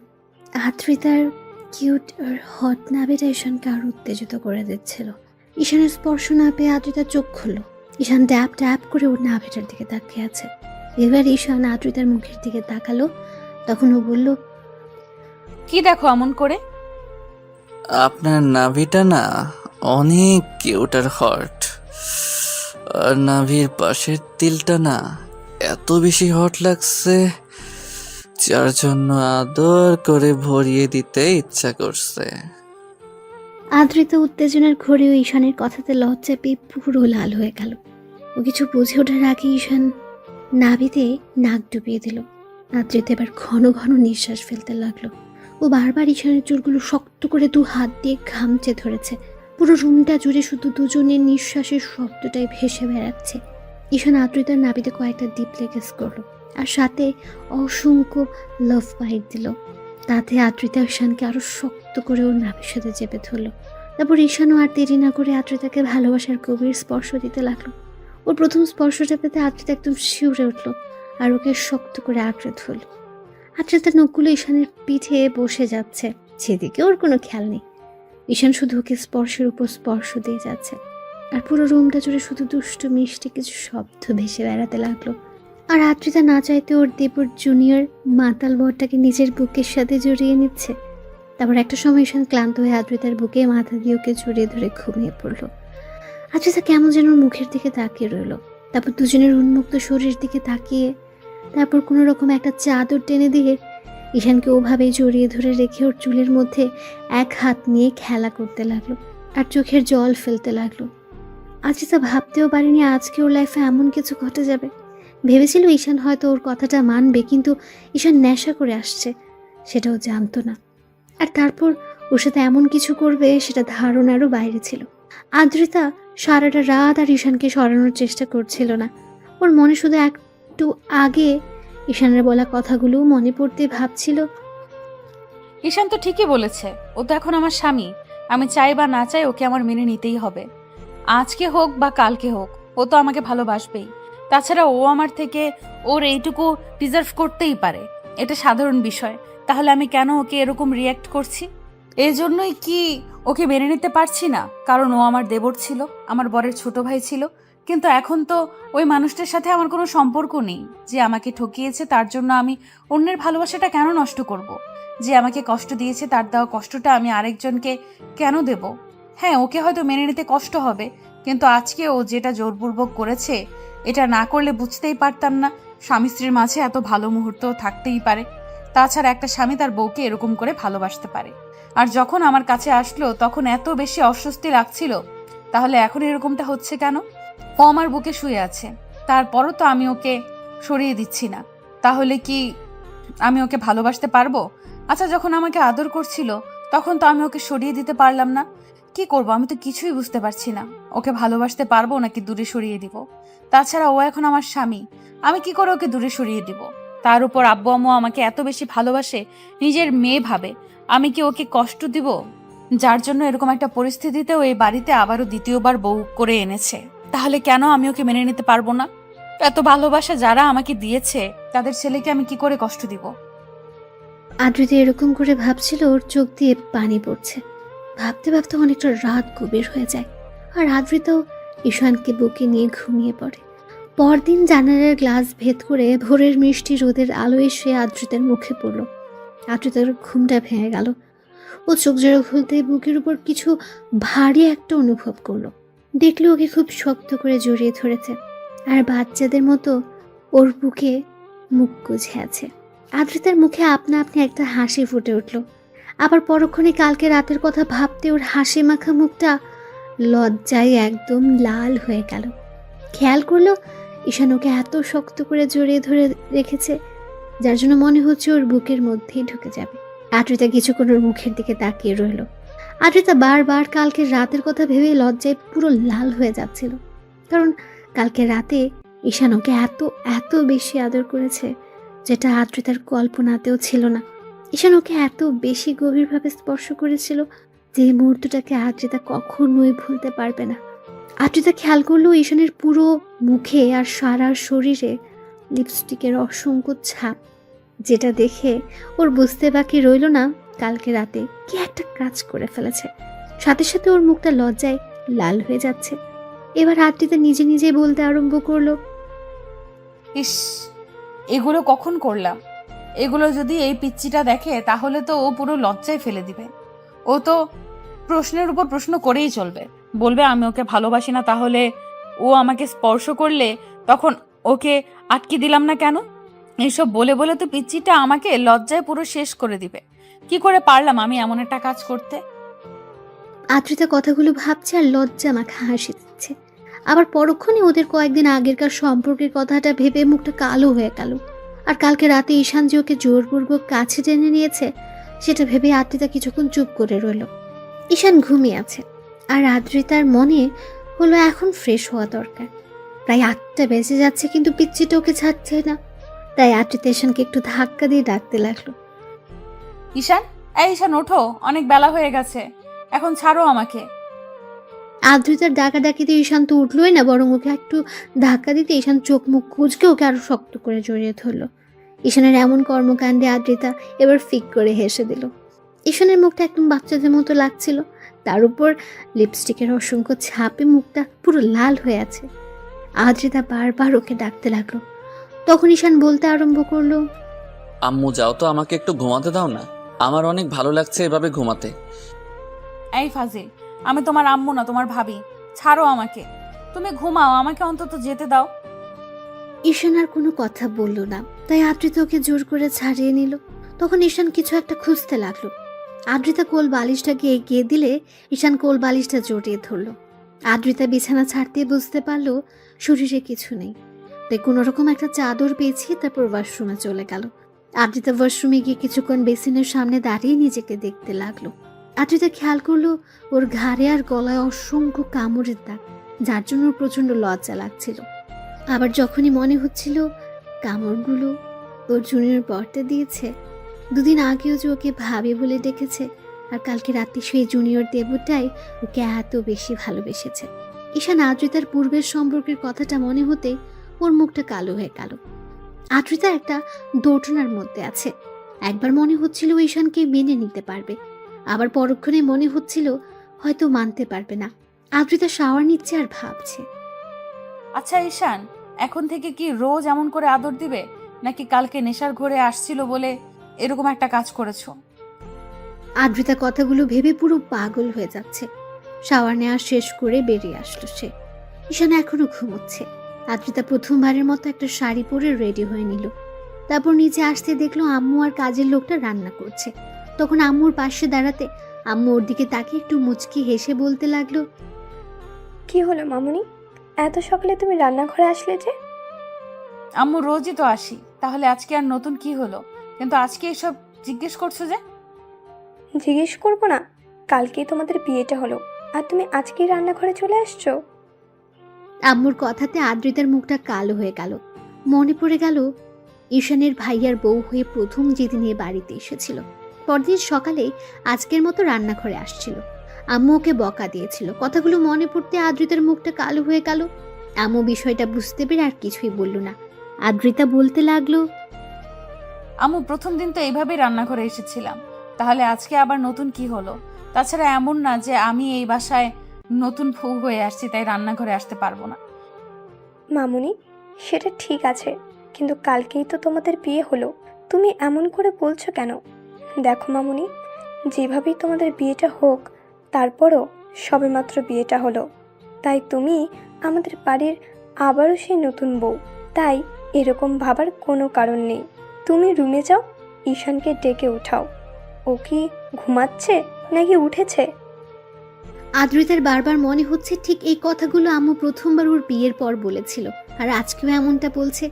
আদ্রিতার কিউট আর হট নাভিটা ঈশানকে আরো উত্তেজিত করে দিচ্ছিল। ঈশানের স্পর্শ না পেয়ে আদ্রিতার চোখ খুলল। ঈশান ট্যাপ ট্যাপ করে ওর নাভিটার দিকে তাকিয়ে আছে। এবার ঈশান আদ্রিতার মুখের দিকে তাকালো। তখন ও বলল, কি দেখো এমন করে? আপনার নাভিটা না অনেক কিউট আর হট, আর নাভির পাশের তিলটা না এত বেশি হট লাগছে, যার জন্য আদর করে ভরিয়ে দিতে ইচ্ছা করছে। আদ্রিতা উত্তেজনার ঘোরেও ঈশানের কথাতে লজ্জা পেয়ে পুরো লাল হয়ে গেল। ও কিছু বুঝে ওঠার আগে ঈশান নাভিতে নাক ডুবিয়ে দিল। আদ্রিতা এবার ঘন ঘন নিঃশ্বাস ফেলতে লাগলো। ও বারবার ঈশানের চুলগুলো শক্ত করে দু হাত দিয়ে খামচে ধরেছে। পুরো রুমটা জুড়ে শুধু দুজনের নিঃশ্বাসের শব্দটাই ভেসে বেড়াচ্ছে। ঈশান আদ্রিতার নাভিতে কয়েকটা ডিপ কিস করলো আর সাথে অসংখ্য লাভ বাইট দিল। তাতে আদ্রিতা ঈশানকে আরো শক্ত করে ওর নাভির সাথে চেপে ধরল। তারপর ঈশানও আর দেরি না করে আদ্রিতাকে ভালোবাসার গভীর স্পর্শ দিতে লাগলো। ওর প্রথম স্পর্শটা পেতে আদ্রিতা একদম শিউরে উঠল আর ওকে শক্ত করে আঁকড়ে ধরল। আদ্রিতার নখগুলো ঈশানের পিঠে বসে যাচ্ছে, সেদিকে ওর কোনো খেয়াল নেই। ঈশান শুধু ওকে স্পর্শের উপর স্পর্শ দিয়ে যাচ্ছে আর পুরো রুমটা জুড়ে শুধু দুষ্টু মিষ্টি কিছু শব্দ ভেসে বেড়াতে লাগলো। আর আদ্রিতা না চাইতে ওর দেবর জুনিয়র মাতাল বরটাকে নিজের বুকের সাথে জড়িয়ে নিচ্ছে। তারপর একটা সময় ঈশান ক্লান্ত হয়ে আদ্রিতার বুকে মাথা দিয়ে ওকে জড়িয়ে ধরে ঘুমিয়ে পড়লো। আদ্রিতা কেমন যেন ওর মুখের দিকে তাকিয়ে রইল। তারপর দুজনের উন্মুক্ত শরীরের দিকে তাকিয়ে তারপর কোনো রকম একটা চাদর টেনে দিয়ে ঈশানকে ওভাবেই জড়িয়ে ধরে রেখে ওর চুলের মধ্যে এক হাত নিয়ে খেলা করতে লাগলো আর চোখের জল ফেলতে লাগলো। আদ্রিতা ভাবতেও পারেনি আজকে ওর লাইফে এমন কিছু ঘটে যাবে। ভেবেছিল ঈশান হয়তো ওর কথাটা মানবে, কিন্তু ঈশান নেশা করে আসছে সেটাও জানতো না। আর তারপর ওর সাথে এমন কিছু করবে সেটা ধারণারও বাইরে ছিল। আদ্রিতা সারাটা রাত আর ঈশানকে সরানোর চেষ্টা করছিল না। ওর মনে শুধু একটু আগে ঈশানের বলা কথাগুলো মনে পড়তে ভাবছিল, ঈশান তো ঠিকই বলেছে, ও তো এখন আমার স্বামী। আমি চাই বা না চাই ওকে আমার মেনে নিতেই হবে। আজকে হোক বা কালকে হোক, ও তো আমাকে ভালোবাসবেই। তাছাড়া ও আমার থেকে ওর এইটুকু ডিজার্ভ করতেই পারে, এটা সাধারণ বিষয়। তাহলে আমি কেন ওকে এরকম রিয়্যাক্ট করছি? এই জন্যই কি ওকে মেনে নিতে পারছি না? কারণ ও আমার দেবর ছিল, আমার বরের ছোট ভাই ছিল, কিন্তু এখন তো ওই মানুষটার সাথে আমার কোনো সম্পর্ক নেই। যে আমাকে ঠকিয়েছে তার জন্য আমি অন্যের ভালোবাসাটা কেন নষ্ট করব? যে আমাকে কষ্ট দিয়েছে তার দেওয়া কষ্টটা আমি আরেকজনকে কেন দেব? হ্যাঁ, ওকে হয়তো মেনে নিতে কষ্ট হবে, কিন্তু আজকে ও যেটা জোরপূর্বক করেছে, এটা না করলে বুঝতেই পারতাম না স্বামী স্ত্রীর মাঝে এত ভালো মুহূর্ত থাকতেই পারে। তাছাড়া একটা স্বামী তার বউকে এরকম করে ভালোবাসতে পারে। আর যখন আমার কাছে আসলো তখন এত বেশি অস্বস্তি লাগছিল, তাহলে এখন এরকমটা হচ্ছে কেন? ও আমার বুকে শুয়ে আছে, তারপরও তো আমি ওকে সরিয়ে দিচ্ছি না। তাহলে কি আমি ওকে ভালোবাসতে পারবো? আচ্ছা, যখন আমাকে আদর করছিল তখন তো আমি ওকে সরিয়ে দিতে পারলাম না। কি করব? আমি তো কিছুই বুঝতে পারছি না। ওকে ভালোবাসতে পারবো নাকি দূরে সরিয়ে দিব? তাছাড়া ও এখন আমার স্বামী, আমি কি করে ওকে দূরে সরিয়ে দিব? তার উপর আব্বু আম্মু আমাকে এত বেশি ভালোবাসে, নিজের মেয়ে ভাবে। আমি কি ওকে কষ্ট দিব? যার জন্য এরকম একটা পরিস্থিতিতেও এই বাড়িতে আবারও দ্বিতীয়বার বউ করে এনেছে। তাহলে কেন আমি ওকে মেনে নিতে পারবো না? এত ভালোবাসা যারা আমাকে দিয়েছে তাদের ছেলেকে আমি কি করে কষ্ট দিব? আদ্রিতা এরকম করে ভাবছিল, ওর চোখ দিয়ে পানি পড়ছে। ভাবতে ভাবতে অনেকটা রাত গভীর হয়ে যায়, আর আদ্রিতাও ঈশানকে বুকে নিয়ে ঘুমিয়ে পড়ে। পরদিন জানালার গ্লাস ভেদ করে ভোরের মিষ্টি রোদের আলো এসে আদ্রিতার মুখে পড়ল। আদ্রিতার ঘুমটা ভেঙে গেল। ও চোখ জোড়া খুলতে বুকের উপর কিছু ভারী একটা অনুভব করলো। দেখলো ওকে খুব শক্ত করে জড়িয়ে ধরেছে, আর বাচ্চাদের মতো ওর বুকে মুখ গুজে আছে। আদ্রিতার মুখে আপনা আপনি একটা হাসি ফুটে উঠল। আবার পরক্ষণে কালকে রাতের কথা ভাবতে ওর হাসি মাখা মুখটা লজ্জায় একদম লাল হয়ে গেল। খেয়াল করলো ঈশান ওকে এত শক্ত করে জড়িয়ে ধরে রেখেছে, যার জন্য মনে হচ্ছে ওর বুকের মধ্যেই ঢুকে যাবে। আদ্রিতা কিছুক্ষণ ওর মুখের দিকে তাকিয়ে রইল। আদ্রিতা বারবার কালকের রাতের কথা ভেবে লজ্জায় পুরো লাল হয়ে যাচ্ছিল, কারণ কালকে রাতে ঈশান ওকে এত এত বেশি আদর করেছে, যেটা আদ্রিতার কল্পনাতেও ছিল না। ঈশান ওকে এত বেশি গভীরভাবে স্পর্শ করেছিল যে মুহূর্তটাকে আদ্রিতা কখনোই ভুলতে পারবে না। আদ্রিতা খেয়াল করলো ঈশানের পুরো মুখে আর সারা শরীরে লিপস্টিকের অসংখ্য ছাপ, যেটা দেখে ওর বুঝতে বাকি রইল না কালকে রাতে কি একটা কাজ করে ফেলেছে। সাথে সাথে ওর মুখটা লজ্জায় লাল হয়ে যাচ্ছে। এবার আদ্রিতা নিজে নিজে বলতে আরম্ভ করলো, ইস, এগুলো কখন করলাম? এগুলো যদি এই পিচ্চিটা দেখে তাহলে তো ও পুরো লজ্জায় ফেলে দিবে। ও তো প্রশ্নের উপর প্রশ্ন করেই চলবে, বলবে আমি ওকে ভালোবাসি না, তাহলে ও আমাকে স্পর্শ করলে তখন ওকে আটকে দিলাম না কেন? এইসব বলে বলে তো পিচ্চিটা আমাকে লজ্জায় পুরো শেষ করে দিবে। কি করে পারলাম আমি এমন একটা কাজ করতে? আদ্রিতা কথাগুলো ভাবছে আর লজ্জা মাখা হাসি দিচ্ছে। আবার পরক্ষণে ওদের কয়েকদিন আগেরকার সম্পর্কের কথাটা ভেবে মুখটা কালো হয়ে গেল। আর কালকে রাতে ঈশান যে ওকে জোরপূর্বক কাছে টেনে নিয়েছে, সেটা ভেবে আদ্রিতা কিছুক্ষণ চুপ করে রইল। ঈশান ঘুমিয়ে আছে, আর আদ্রিতার মনে হলো এখন ফ্রেশ হওয়া দরকার। প্রায় 8টা বেজে যাচ্ছে, কিন্তু পিচ্চিটা ওকে ছাড়ছে না। তাই আদ্রিতা ঈশানকে একটু ধাক্কা দিয়ে ডাকতে লাগলো, ঈশান, এই ঈশান ওঠো, অনেক বেলা হয়ে গেছে, এখন ছাড়ো আমাকে। আদ্রিতার ডাকাডাকিতে ঈশান তো উঠলোই না, বরং ওকে একটু ধাক্কা দিতে ঈশান চোখ মুখ কুঁচকে ওকে আরো শক্ত করে জড়িয়ে ধরলো। ঈশানের এমন কর্মকাণ্ডে আদ্রিতা এবার ফিক করে হেসে দিল। ঈশানের মুখটা একদম বাচ্চাদের মতো লাগছিল, তার উপর লিপস্টিকের অসংখ্য ছাপে মুখটা পুরো লাল হয়ে আছে। আদ্রিতা বারবার ওকে ডাকতে লাগলো। তখন ঈশান বলতে আরম্ভ করলো, আম্মু যাও তো, আমাকে একটু ঘুমাতে দাও না, আমার অনেক ভালো লাগছে এভাবে ঘুমাতে। এই ফাজিল, আমি তোমার আম্মু না, তোমার ভাবি। ছাড়ো আমাকে, তুমি ঘুমাও, আমাকে অন্তত যেতে দাও। ঈশান আর কোনো কথা বলল না, তাই আদ্রিতা ওকে জোর করে ছাড়িয়ে নিল। তখন ঈশান কিছু একটা খুঁজতে লাগলো। আদ্রিতা কোল বালিশটাকে এগিয়ে দিলে ঈশান কোল বালিশটা জড়িয়ে ধরল। আদ্রিতা বিছানা ছাড়তে বুঝতে পারলো শরীরে কিছু নেই, তাই কোনো রকম একটা চাদর পেয়েছি, তারপর ওয়াশরুমে চলে গেল। আদ্রিতা ওয়াশরুমে গিয়ে কিছুক্ষণ বেসিনের সামনে দাঁড়িয়ে নিজেকে দেখতে লাগলো। আদ্রিতা খেয়াল করলো ওর ঘাড়ে আর গলায় অসংখ্য কামড়ের দাগ, যার জন্য ওর প্রচন্ড লজ্জা লাগছিল। আবার যখনই মনে হচ্ছিল কামড়গুলো ওর জুনিয়র বরটা দিয়েছে, দুদিন আগেও যে ওকে ভাবি বলে ডেকেছে, আর কালকে রাতে সেই জুনিয়র দেবতাই ওকে এত বেশি ভালোবেসেছে। ঈশান আদ্রিতার পূর্বের সম্পর্কের কথাটা মনে হতে ওর মুখটা কালো হয়ে গেল। আদ্রিতা একটা দোটানার মধ্যে আছে। একবার মনে হচ্ছিল ঈশানকে মেনে নিতে পারবে, আবার পরক্ষণে মনে হচ্ছিল হয়তো মানতে পারবে না। আদ্রিতা শাওয়ার নিচ্ছে আর ভাবছে, আচ্ছা ঈশান, এখন থেকে কি রোজ এমন করে আদর দিবে, নাকি কালকে নেশার ঘরে আসছিল বলে এরকম একটা কাজ করেছো? আদ্রিতা কথাগুলো ভেবে পুরো পাগল হয়ে যাচ্ছে। শাওয়ার নেওয়া শেষ করে বেরিয়ে আসলো সে। ঈশান এখনো ঘুমোচ্ছে। আদ্রিতা প্রথমবারের মতো একটা শাড়ি পরে রেডি হয়ে নিল। তারপর নিচে আসতে দেখলো আম্মু আর কাজের লোকটা রান্না করছে। তখন আম্মুর পাশে দাঁড়াতে আম্মু ওর দিকে তাকিয়ে একটু মুচকি হেসে বলতে লাগলো, কি হলো মামুনি, এত সকালে তুমি রান্নাঘরে আসলে যে? আম্মু রোজই তো আসি, তাহলে আজকে আর নতুন কি হলো? কিন্তু আজকে এসব জিজ্ঞেস করছো যে? জিজ্ঞেস করবো না? কালকেই তোমাদের বিয়েটা হলো, আর তুমি আজকেই রান্নাঘরে চলে আসছো? আম্মুর কথাতে আদ্রিতার মুখটা কালো হয়ে গেল। মনে পড়ে গেল ঈশানের ভাইয়ার বউ হয়ে প্রথম যেদিন এ বাড়িতে এসেছিল। পরদিন সকালে আজকের মতো রান্নাঘরে আসছিল। আম্মু ওকে বকা দিয়েছিল। কথাগুলো মনে পড়তে আদ্রিতার মুখটা কালো হয়ে গেল। আম্মু বিষয়টা বুঝতে পেরে আর কিছুই বলল না। আদ্রিতা বলতে লাগলো, আম্মু প্রথম দিন তো এইভাবেই রান্নাঘরে এসেছিলাম, তাহলে আজকে আবার নতুন কি হলো? তাছাড়া এমন না যে আমি এই বাসায় নতুন বউ হয়ে আসছি তাই রান্নাঘরে আসতে পারবো না। মামুনি, সেটা ঠিক আছে, কিন্তু কালকেই তো তোমাদের বিয়ে হলো, তুমি এমন করে বলছো কেন? দেখো মামুনি, যেভাবেই তোমাদের বিয়েটা হোক, তারপরও সবেমাত্র বিয়েটা হলো, তাই তুমি আমাদের বাড়ির আবারও সেই নতুন বউ, তাই এরকম ভাবার কোনো কারণ নেই। তুমি রুমে যাও, ঈশানকে ডেকে উঠাও। ও কি ঘুমাচ্ছে নাকি উঠেছে? আদ্রিতার বারবার মনে হচ্ছে ঠিক এই কথাগুলো আম্মু প্রথমবার ওর বিয়ের পর বলেছিল, আর আজকেও এমনটা বলছে।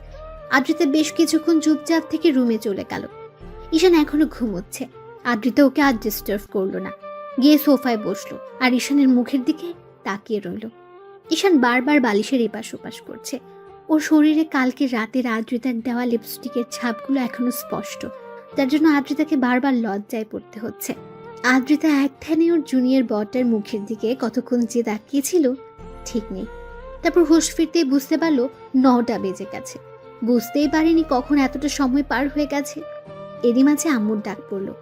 আদ্রিতা বেশ কিছুক্ষণ চুপচাপ থেকে রুমে চলে গেল। ঈশান এখনো ঘুমোচ্ছে। আদ্রিতা ওকে আর ডিস্টার্ব করলো না, গিয়ে সোফায় বসলো আর ঈশানের মুখের দিকে তাকিয়ে রইল। ঈশান বারবার বালিশের এপাশ ওপাশ করছে। ওর শরীরে কালকে রাতের আদ্রিতার দেওয়া লিপস্টিকের ছাপগুলো এখনো স্পষ্ট, যার জন্য আদ্রিতাকে বারবার লজ্জায় পড়তে হচ্ছে। আদ্রিতা এক ধ্যানে ওর জুনিয়র বটার মুখের দিকে কতক্ষণ যে তাকিয়েছিল ঠিক নেই। তারপর হুঁশ ফিরতেই বুঝতে পারলো 9টা বেজে গেছে। বুঝতেই পারেনি কখন এতটা সময় পার হয়ে গেছে। এরই মাঝে আম্মুর ডাক পড়লো,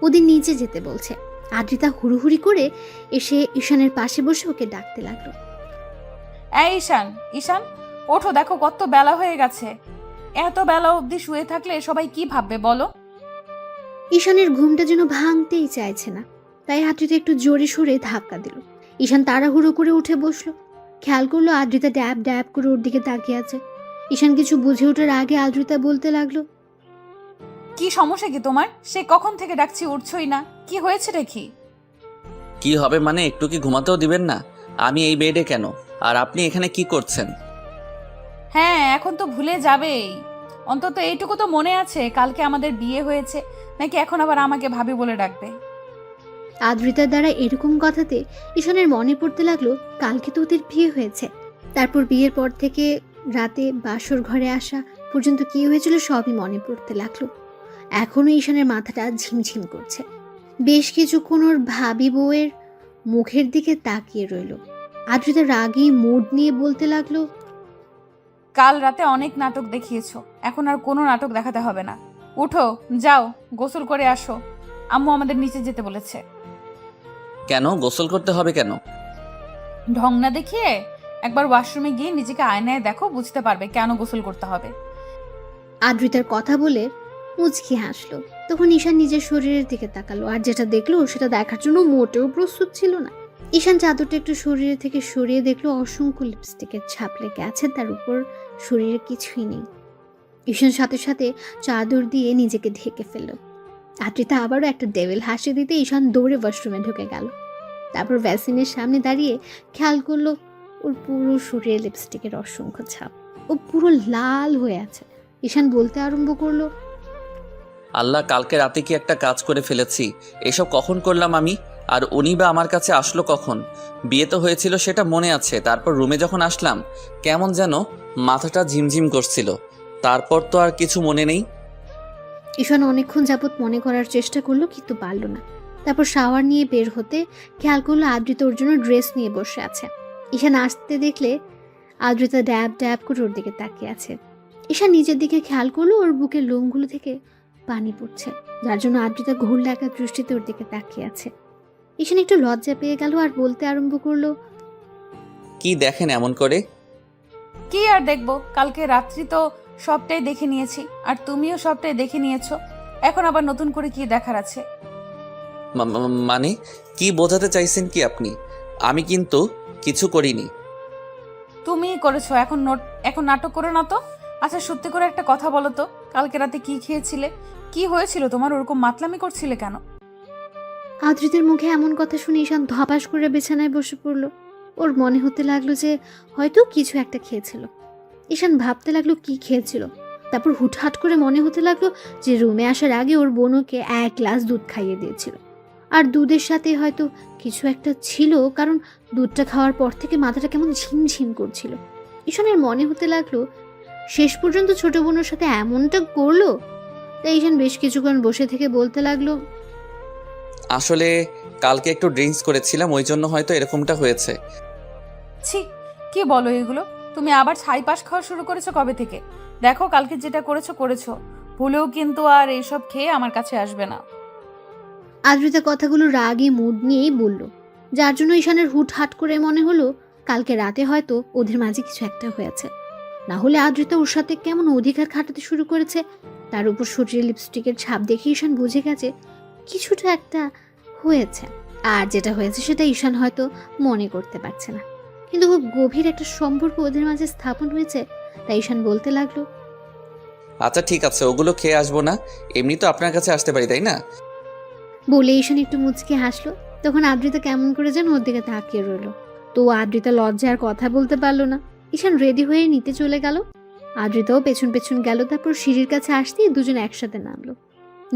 ওদের নিচে যেতে বলছে। আদ্রিতা হুড়ুহুড়ি করে এসে ঈশানের পাশে বসে ওকে ডাকতে লাগলো, এই ঈশান, ঈশান ওঠো, দেখো কত বেলা হয়ে গেছে। এত বেলা অবধি শুয়ে থাকলে সবাই কি ভাববে বলো? ঈশানের ঘুমটা যেন ভাঙতেই চাইছে না, তাই আদ্রিতা একটু জোরে সরে ধাক্কা দিল। ঈশান তাড়াহুড়ো করে উঠে বসলো। খেয়াল করলো আদ্রিতা ড্যাব ড্যাব করে ওর দিকে তাকিয়ে আছে। ঈশান কিছু বুঝে ওঠার আগে আদ্রিতা বলতে লাগলো, কি সমস্যা কি তোমার? সে কখন থেকে ডাকছি, উঠছই না, কি হয়েছে দেখি? কি হবে মানে, একটু কি ঘুমাতেও দিবেন না? আমি এই বেডে কেন, আর আপনি এখানে কি করছেন? হ্যাঁ, এখন তো ভুলে যাবেই। অন্তত এইটুকু তো মনে আছে কালকে আমাদের বিয়ে হয়েছে, নাকি এখন আবার আমাকে ভাবি বলে ডাকবে? আদ্রিতার দ্বারা এরকম কথাতে ঈশানের মনে পড়তে লাগলো কালকে তো ওদের বিয়ে হয়েছে। তারপর বিয়ের পর থেকে রাতে বাসর ঘরে আসা পর্যন্ত কি হয়েছিল সবই মনে পড়তে লাগলো। এখনো ঈশানের মাথাটা ঝিমঝিম করছে। বেশ কিছুক্ষণ ওর ভাবি বউয়ের মুখের দিকে তাকিয়ে রইল। আদ্রিতা রাগী মুড নিয়ে বলতে লাগলো, কাল রাতে অনেক নাটক দেখিয়েছো, এখন আর কোনো নাটক দেখাতে হবে না। উঠো, যাও গোসল করে আসো, আম্মু আমাদের নিচে যেতে বলেছে। কেন গোসল করতে হবে কেন? ঢং না দেখিয়ে একবার ওয়াশরুমে গিয়ে নিজেকে আয়নায় দেখো, বুঝতে পারবে কেন গোসল করতে হবে। আদ্রিতার কথা বলে মুচকি হাসলো। তখন ঈশান নিজের শরীরের দিকে তাকালো, আর যেটা দেখলো সেটা দেখার জন্য মোটেও প্রস্তুত ছিল না। ঈশান চাদরটা একটু শরীরে থেকে সরিয়ে দেখলো অসংখ্য লিপস্টিকের ছাপ লেগে আছে, তার উপর শরীরে কিছুই নেই। ঈশান সাথে সাথে চাদর দিয়ে নিজেকে ঢেকে ফেলল। আদ্রিতা আবারও একটা ডেভিল হাসি দিতে ঈশান দৌড়ে ওয়াশরুমে ঢুকে গেল। তারপর ভ্যাসিনের সামনে দাঁড়িয়ে খেয়াল করলো ওর পুরো শরীরে লিপস্টিকের অসংখ্য ছাপ। ও পুরো লাল হয়ে আছে। ঈশান বলতে আরম্ভ করলো, আল্লাহ, কালকে রাতে কি একটা কাজ করে ফেলেছি। এসব কখন করলাম আমি? আর উনি বা আমার কাছে আসলো কখন? বিয়ে তো হয়েছিল সেটা মনে আছে, তারপর রুমে যখন আসলাম কেমন যেন মাথাটা ঝিমঝিম করছিল, তারপর তো আর কিছু মনে নেই। ঈশান অনেকক্ষণ যাবৎ মনে করার চেষ্টা করলো কিন্তু পারল না। তারপর শাওয়ার নিয়ে বের হতে খেয়াল করলো আদ্রিতা ওর জন্য ড্রেস নিয়ে বসে আছে। ঈশান আসতে দেখলে আদ্রিতা ড্যাব ড্যাব করে ওর দিকে তাকিয়ে আছে। ঈশান নিজের দিকে খেয়াল করলো ওর বুকের লোমগুলো থেকে পানি পড়ছে, যার জন্য আদ্রিতা ঘোর লাগা দৃষ্টিতে ওর দিকে তাকিয়ে আছে। ঈশান একটু লজ্জা পেয়ে গেল আর বলতে আরম্ভ করলো, কি দেখেন এমন করে? কি আর দেখবো, কালকে রাত্রি তো সবটাই দেখে নিয়েছি, আর তুমিও সবটাই দেখে নিয়েছো। এখন আবার নতুন করে কি দেখার আছে? মানে কি বোঝাতে চাইছেন কি আপনি? আমি কিন্তু কিছু করিনি। তুমিই করেছো। এখন নাটক করো না তো। আচ্ছা সত্যি করে একটা কথা বলো তো, কালকে রাতে কি খেয়েছিলে? কি হয়েছিল তোমার? ওরকম মাতলামি করছিলে কেন? আদ্রিতের মুখে এমন কথা শুনে ঈশান ধপাস করে বিছানায় বসে পড়ল। ওর মনে হতে লাগলো যে হয়তো কিছু একটা খেয়েছিল। ঈশান ভাবতে লাগলো কি খেয়েছিল। তারপর হুটহাট করে মনে হতে লাগলো যে রুমে আসার আগে ওর বোন ওকে 1 গ্লাস দুধ খাইয়ে দিয়েছিল, আর দুধের সাথে হয়তো কিছু একটা ছিল, কারণ দুধটা খাওয়ার পর থেকে মাথাটা কেমন ঝিমঝিম করছিল। ঈশানের মনে হতে লাগলো শেষ পর্যন্ত ছোট বোনের সাথে এমনটা করলো। তাই ঈশান বেশ কিছুক্ষণ বসে থেকে বলতে লাগলো, আসলে কালকে একটু ড্রিঙ্কস করেছিলাম, ওই জন্য হয়তো এরকমটা হয়েছে। ছি, কি বলো এগুলো? তুমি আবার ছাই পাশ খাওয়া শুরু করেছো কবে থেকে? দেখো কালকে যেটা করেছো, ভুলেও কিন্তু আর এইসব খেয়ে আমার কাছে আসবে না। আদ্রিতা কথাগুলো রাগে মুড নিয়েই বলল, যার জন্য ঈশানের হুটহাট করে মনে হলো কালকে রাতে হয়তো ওদের মাঝে কিছু একটা হয়েছে। না হলে আদ্রিতা ওর সাথে কেমন অধিকার খাটাতে শুরু করেছে। তার উপর শরীরে লিপস্টিকের ছাপ দেখে ঈশান বুঝে গেছে কিছুটা একটা হয়েছে। আর যেটা হয়েছে সেটা ঈশান হয়তো মনে করতে পারছে না, কিন্তু খুব গভীর একটা সম্পর্ক ওদের মাঝে স্থাপন হয়েছে। তাই ঈশান বলতে লাগলো, আচ্ছা ঠিক আছে, ওগুলো খেয়ে আসবো না, এমনি তো আপনার কাছে আসতে পারি, তাই না? বলে ঈশান একটু মুচকে হাসলো। তখন আদ্রিতা কেমন করে যেন ওর দিকে তাকিয়ে রইলো। তো আদ্রিতা লজ্জায় আর কথা বলতে পারলো না। ঈশান রেডি হয়ে নিতে চলে গেল। আদ্রিতাও পেছন পেছন গেল। তারপর সিঁড়ির কাছে আসতেই দুজন একসাথে নামলো।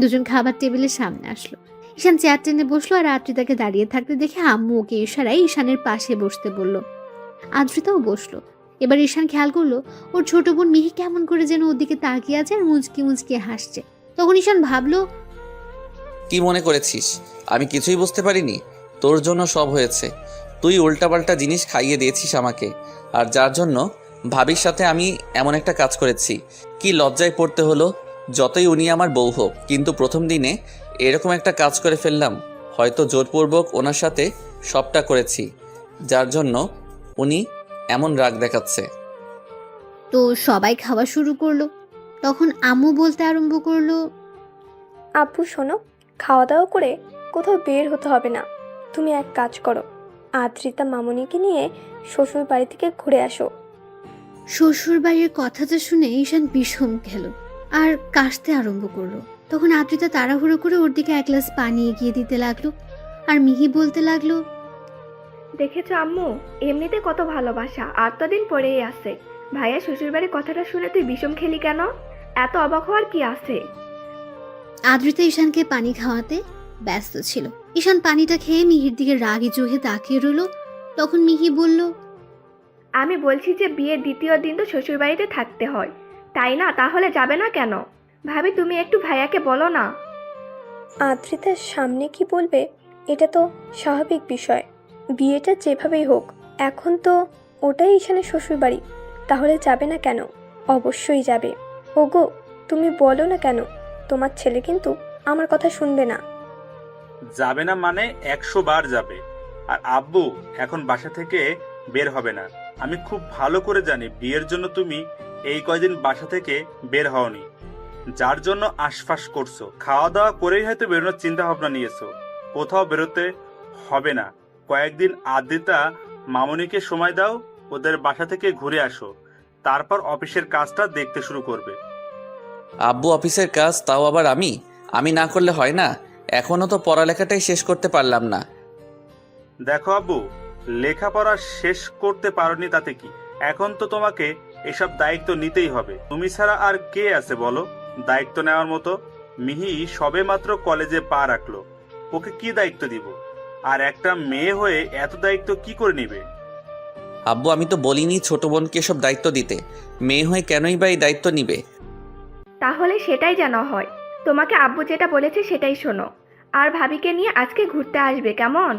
দুজন খাবার টেবিলের সামনে আসলো। ঈশান চেয়ার টেনে বসলো, আর আদ্রিতাকে দাঁড়িয়ে থাকতে দেখে আম্মু ওকে ইশারায় ঈশানের পাশে বসতে বলল। আদ্রিতাও বসলো। এবার ঈশান খেয়াল করলো ওর ছোট বোন মিহি কেমন করে যেন ওর দিকে তাকিয়ে আছে আর মুচকি মুচকি হাসছে। তখন ঈশান ভাবলো, কি মনে করেছিস আমি কিছুই বুঝতে পারিনি? তোর জন্য সব হয়েছে। তুই উল্টাপাল্টা জিনিস খাইয়ে দিয়েছিস আমাকে, আর যার জন্য ভাবির সাথে আমি এমন একটা কাজ করেছি। কি লজ্জায় পড়তে হলো। যতই উনি আমার বউ হোক, কিন্তু প্রথম দিনে এরকম একটা কাজ করে ফেললাম। হয়তো জোরপূর্বক ওনার সাথে সবটা করেছি, যার জন্য উনি এমন রাগ দেখাচ্ছে। তো সবাই খাওয়া শুরু করলো। তখন আম্মু বলতে আরম্ভ করলো, আপু শোনো, খাওয়া দাওয়া করে কোথাও বের হতে হবে না। তুমি এক কাজ করো, আদ্রিতা মামুনিকে নিয়ে শ্বশুর বাড়ি থেকে ঘুরে আসো। শ্বশুর বাড়ির কথাটা শুনে ঈশান বিষম খেল আর কাশতে আরম্ভ করলো। তখন আদ্রিতা তাড়াহুড়ো করে ওর দিকে 1 গ্লাস পানি এগিয়ে দিতে লাগলো। আর মিহি বলতে লাগলো, দেখেছো আম্মু, এমনিতে কত ভালোবাসা আর তো দিন পরেই আছে। ভাইয়া শ্বশুরবাড়ির কথাটা শুনে তুই বিষম খেলি কেন? এত অবাক হওয়ার কি আছে? আদ্রিতা ঈশানকে পানি খাওয়াতে ব্যস্ত ছিল। ঈশান পানিটা খেয়ে মিহির দিকে রাগি চোখে তাকিয়ে রইল। তখন মিহি বলল, আমি বলছি যে বিয়ের দ্বিতীয় দিন তো শ্বশুরবাড়িতে থাকতে হয়, তাই না? তাহলে যাবে না কেন? ভাবি তুমি একটু ভাইয়াকে বলো না। আদ্রিতার সামনে কি বলবে এটা তো স্বাভাবিক বিষয়। বিয়েটা যেভাবেই হোক, এখন তো ওটাই ঈশানের শ্বশুর বাড়ি, তাহলে যাবে না কেন? অবশ্যই যাবে। ওগো, তুমি বলো না কেন? তোমার ছেলে কিন্তু আমার কথা শুনবে না। যাবে না মানে 100 বার যাবে। আর আব্বু এখন বাসা থেকে বের হবে না। আমি খুব ভালো করে জানি বিয়ের জন্য তুমি এই কয়দিন বাসা থেকে বের হওনি, যার জন্য আশফাস করছো। খাওয়া দাওয়া করেই হয়তো বেরোনোর চিন্তা ভাবনা নিয়েছো। কোথাও বেরোতে হবে না। কয়েকদিন আদ্রিতা মামুনিকে সময় দাও, ওদের বাসা থেকে ঘুরে আসো, তারপর অফিসের কাজটা দেখতে শুরু করবে। আব্বু অফিসের কাজ, তাও আবার আমি না করলে হয় না? এখনো তো পড়ালেখাটাই শেষ করতে পারলাম না। দেখো আব্বু, লেখাপড়া শেষ করতে পারোনি তাতে কি? এখন তো তোমাকে এসব দায়িত্ব নিতেই হবে। তুমি ছাড়া আর কে আছে বলো দায়িত্ব নেওয়ার মতো? মিহি সবে মাত্র কলেজে পা রাখলো, ওকে কি দায়িত্ব দিব? আর একটা মেয়ে হয়ে এত দায়িত্ব কি করে নিবে? আব্বু আমি তো বলিনি ছোট বোনকে সব দায়িত্ব দিতে। মেয়ে হয়ে কেনই বা এই দায়িত্ব নিবে? তাহলে সেটাই যেন হয়। তোমাকে আব্বু যেটা বলেছে সেটাই শোনো। আর ভাবিকে নিয়ে আজকে ঘুরতে আসবে, কেমন?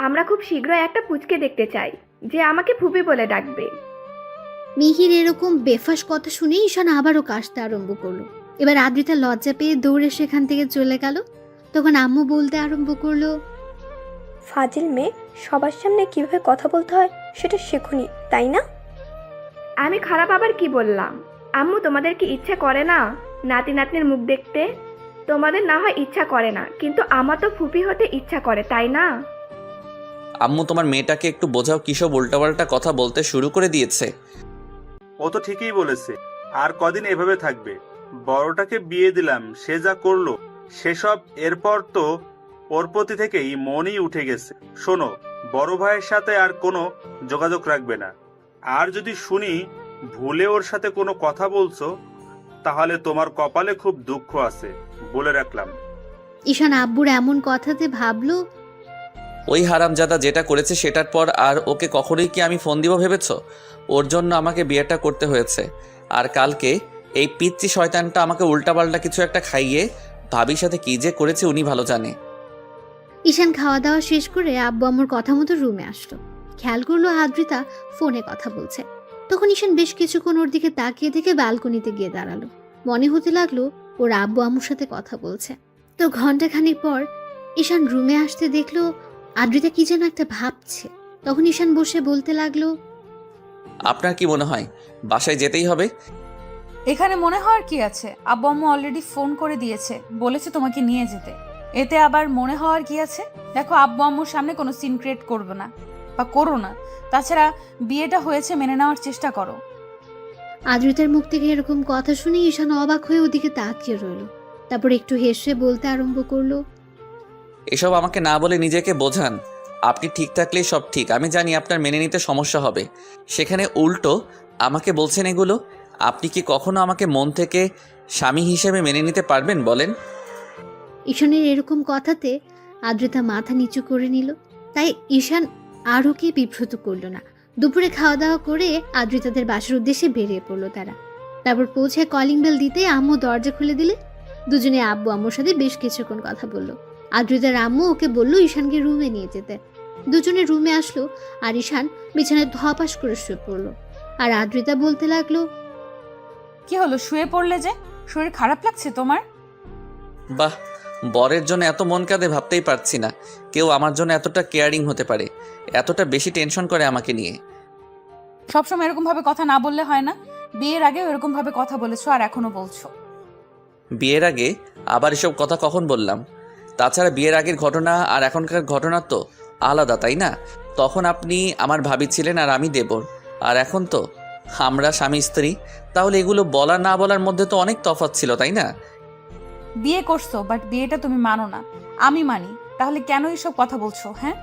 আমরা খুব শীঘ্রই একটা পুচকে দেখতে চাই যে আমাকে ফুপি বলে ডাকবে। মিহির এরকম বেফাস কথা শুনে ঈশান আবারও কাশতে আরম্ভ করলো। এবার আদ্রিতা লজ্জা পেয়ে দৌড়ে সেখান থেকে চলে গেল। তখন আম্মু বলতে আরম্ভ করলো, ফাজিল মেয়ে, সবার সামনে কিভাবে কথা বলতে হয় সেটা শেখুনি, তাই না? আমি খারাপ আবার কি বললাম? আম্মু, তোমাদের কি ইচ্ছা করে না নাতি নাতনির মুখ দেখতে? তোমাদের না হয় ইচ্ছা করে না, কিন্তু আমার তো ফুপি হতে ইচ্ছা করে, তাই না? আম্মু, তোমার মেয়েটাকে একটু বোঝাও, কিসব উল্টাপাল্টা কথা বলতে শুরু করে দিয়েছে। ও তো ঠিকই বলেছে, আর কদিন এভাবে থাকবে। বড়টাকে বিয়ে দিলাম, সে যা করলো সেসব এরপর তো ওর প্রতি থেকেই মনই উঠে গেছে। শোনো, বড় ভাইয়ের সাথে আর কোনো যোগাযোগ রাখবে না। আর যদি শুনি ভুলে ওর সাথে কোনো কথা বলছো, তাহলে তোমার কপালে খুব দুঃখ আছে, বলে রাখলাম। ঈশান আব্বুর এমন কথাতে ভাবলো ওই হারামজাদা যেটা করেছে সেটার পর আর ওকে কখনোই কি আমি ফোন দিব ভেবেছ? ওর জন্য আমাকে বিয়েটা করতে হয়েছে। আর কালকে এই পিচ্চি শয়তানটা আমাকে উল্টাপাল্টা কিছু একটা খাইয়ে ভাবির সাথে কি যে করেছে উনি ভালো জানে। ঈশান খাওয়া দাওয়া শেষ করে আব্বু আম্মুর কথা মতো রুমে আসলো। খেয়াল করলো আদ্রিতা ফোনে কথা বলছে। তখন ঈশান বেশ কিছুক্ষণ ওর দিকে তাকিয়ে থেকে ব্যালকনিতে গিয়ে দাঁড়ালো। মনে হতে লাগলো ওর আব্বু আম্মুর সাথে কথা বলছে। তো ঘন্টাখানেক পর ঈশান রুমে আসতে দেখলো আদ্রিতা কি যেন একটা ভাবছে। তখন ঈশান বসে বলতে লাগলো, আপনার কি মনে হয় বাসায় যেতেই হবে? এখানে মনে হওয়ার কি আছে? আব্বু আম্মু অলরেডি ফোন করে দিয়েছে, বলেছে তোমাকে নিয়ে যেতে। এতে আবার মনে হওয়ার কি আছে? দেখো, আব্বু আম্মুর সামনে কোনো সিন ক্রিয়েট করবে না বা করো না। তাছাড়া বিয়েটা হয়েছে, মেনে নেওয়ার চেষ্টা করো। আদ্রিতার মুখ থেকে এরকম কথা শুনে ঈশান অবাক হয়ে ওদিকে তাকিয়ে রইল। তারপর একটু হেসে বলতে আরম্ভ করলো, এসব আমাকে না বলে নিজেকে বোঝান। আপনি ঠিক থাকলেই সব ঠিক। আমি জানি আপনার মেনে নিতে সমস্যা হবে, সেখানে উল্টো আমাকে বলছেন এগুলো। আপনি কি কখনো আমাকে মন থেকে স্বামী হিসেবে মেনে নিতে পারবেন বলেন? ঈশানের এরকম কথাতে আদ্রিতা মাথা নিচু করে নিল। তাই ঈশান আরও কি বিব্রত করলো না। দুপুরে খাওয়া দাওয়া করে আদ্রিতাদের বাসার উদ্দেশ্যে বেরিয়ে পড়লো তারা। তারপর পৌঁছে কলিং বেল দিতে আম্মু দরজা খুলে দিলে। দুজনে আব্বু আম্মুর সাথে বেশ কিছুক্ষণ কথা বললো। আদ্রিতার আম্মু ওকে বললো ঈশানকে রুমে নিয়ে যেতে। দুজনে রুমে আসলো আর ঈশান বিছানায় ধপাস করে শুয়ে পড়লো। আর আদ্রিতা বলতে লাগলো, কি হলো, শুয়ে পড়লে যে? শরীর খারাপ লাগছে তোমার? বাহ, বরের জন্য এত মন কাঁদে ভাবতেই পারছি না কেউ আমার জন্য এতটা কেয়ারিং হতে পারে, এতটা বেশি টেনশন করে আমাকে নিয়ে। সবসময় এরকম ভাবে কথা না বললে হয় না? বিয়ের আগেও এরকম ভাবে কথা বলেছো আর এখনো বলছো। বিয়ের আগে আবার এসব কথা কখন বললাম? তাছাড়া বিয়ের আগের ঘটনা আর এখনকার ঘটনা তো আলাদা, তাই না? তখন আপনি আমার ভাবি ছিলেন আর আমি দেবর, আর এখন তো আমরা স্বামী স্ত্রী। তাহলে এগুলো বলা না বলার মধ্যে তো অনেক তফাৎ ছিল, তাই না? বিয়ে করছো, বাট বিয়েটা তুমি মানো না, আমি মানি। তাহলে কেন এইসব কথা বলছো? হ্যাঁ,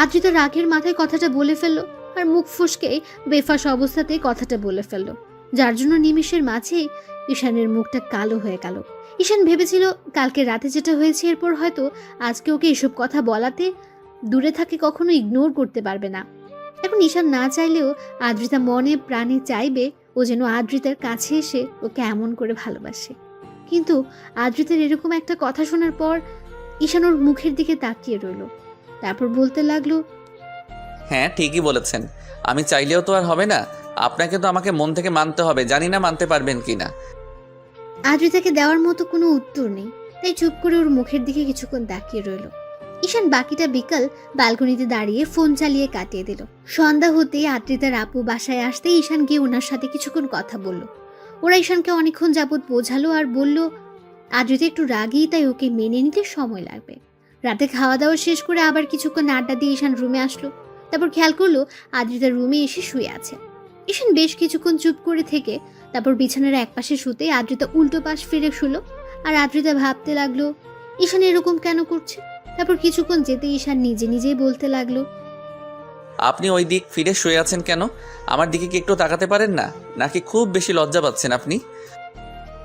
আদ্রিতা রাগের মাথায় কথাটা বলে ফেললো আর মুখ ফসকে বেফাস অবস্থাতেই কথাটা বলে ফেললো, যার জন্য নিমেষের মাঝেই ঈশানের মুখটা কালো হয়ে গেল। ঈশান ভেবেছিল কালকে রাতে যেটা হয়েছে এরপর হয়তো আজকে ওকে এসব কথা বলাতে দূরে থাকে কখনো ইগনোর করতে পারবে না। এখন ঈশান না চাইলেও আদ্রিতা মনে প্রাণে চাইবে ও যেন আদ্রিতার কাছে এসে ওকে এমন করে ভালোবাসে। কিন্তু আদ্রিতার এরকম একটা কথা শোনার পর ঈশান ওর মুখের দিকে তাকিয়ে রইল। তারপর বলতে লাগলো, হ্যাঁ, ঠিকই বলেছেন। আমি চাইলেও তো আর হবে না, আপনাকে তো আমাকে মন থেকে মানতে হবে। জানি না মানতে পারবেন কিনা। আদ্রিতাকে দেওয়ার মতো কোনো উত্তর নেই, তাই চুপ করে ওর মুখের দিকে কিছুক্ষণ তাকিয়ে রইল। ঈশান বাকিটা বিকাল ব্যালকনিতে দাঁড়িয়ে ফোন চালিয়ে কাটিয়ে দিল। সন্ধ্যা হতেই আদ্রিতার আপু বাসায় আসতে ঈশান গিয়ে ওনার সাথে কিছুক্ষণ কথা বলল। ওরা ঈশানকে অনেকক্ষণ যাবৎ বোঝালো আর বলল আদ্রিতা একটু রাগী, তাই ওকে মেনে নিতে সময় লাগবে। রাতে খাওয়া দাওয়া শেষ করে আবার কিছুক্ষণ আড্ডা দিয়ে ঈশান রুমে আসলো। তারপর খেয়াল করলো আদ্রিতা রুমে এসে শুয়ে আছে। ঈশান বেশ কিছুক্ষণ চুপ করে থেকে তারপর বিছানার একপাশে শুতে আদ্রিতা উল্টো পাশ ফিরে শুলো। আর আদ্রিতা ভাবতে লাগলো ঈশান এরকম কেন করছে। তারপর কিছুক্ষণ যেতে ঈশান নিজে নিজেই বলতে লাগলো, আপনি ওই দিক ফিরে শুয়ে আছেন কেন? আমার দিকে কি একটু তাকাতে পারেন না? নাকি খুব বেশি লজ্জা পাচ্ছেন আপনি?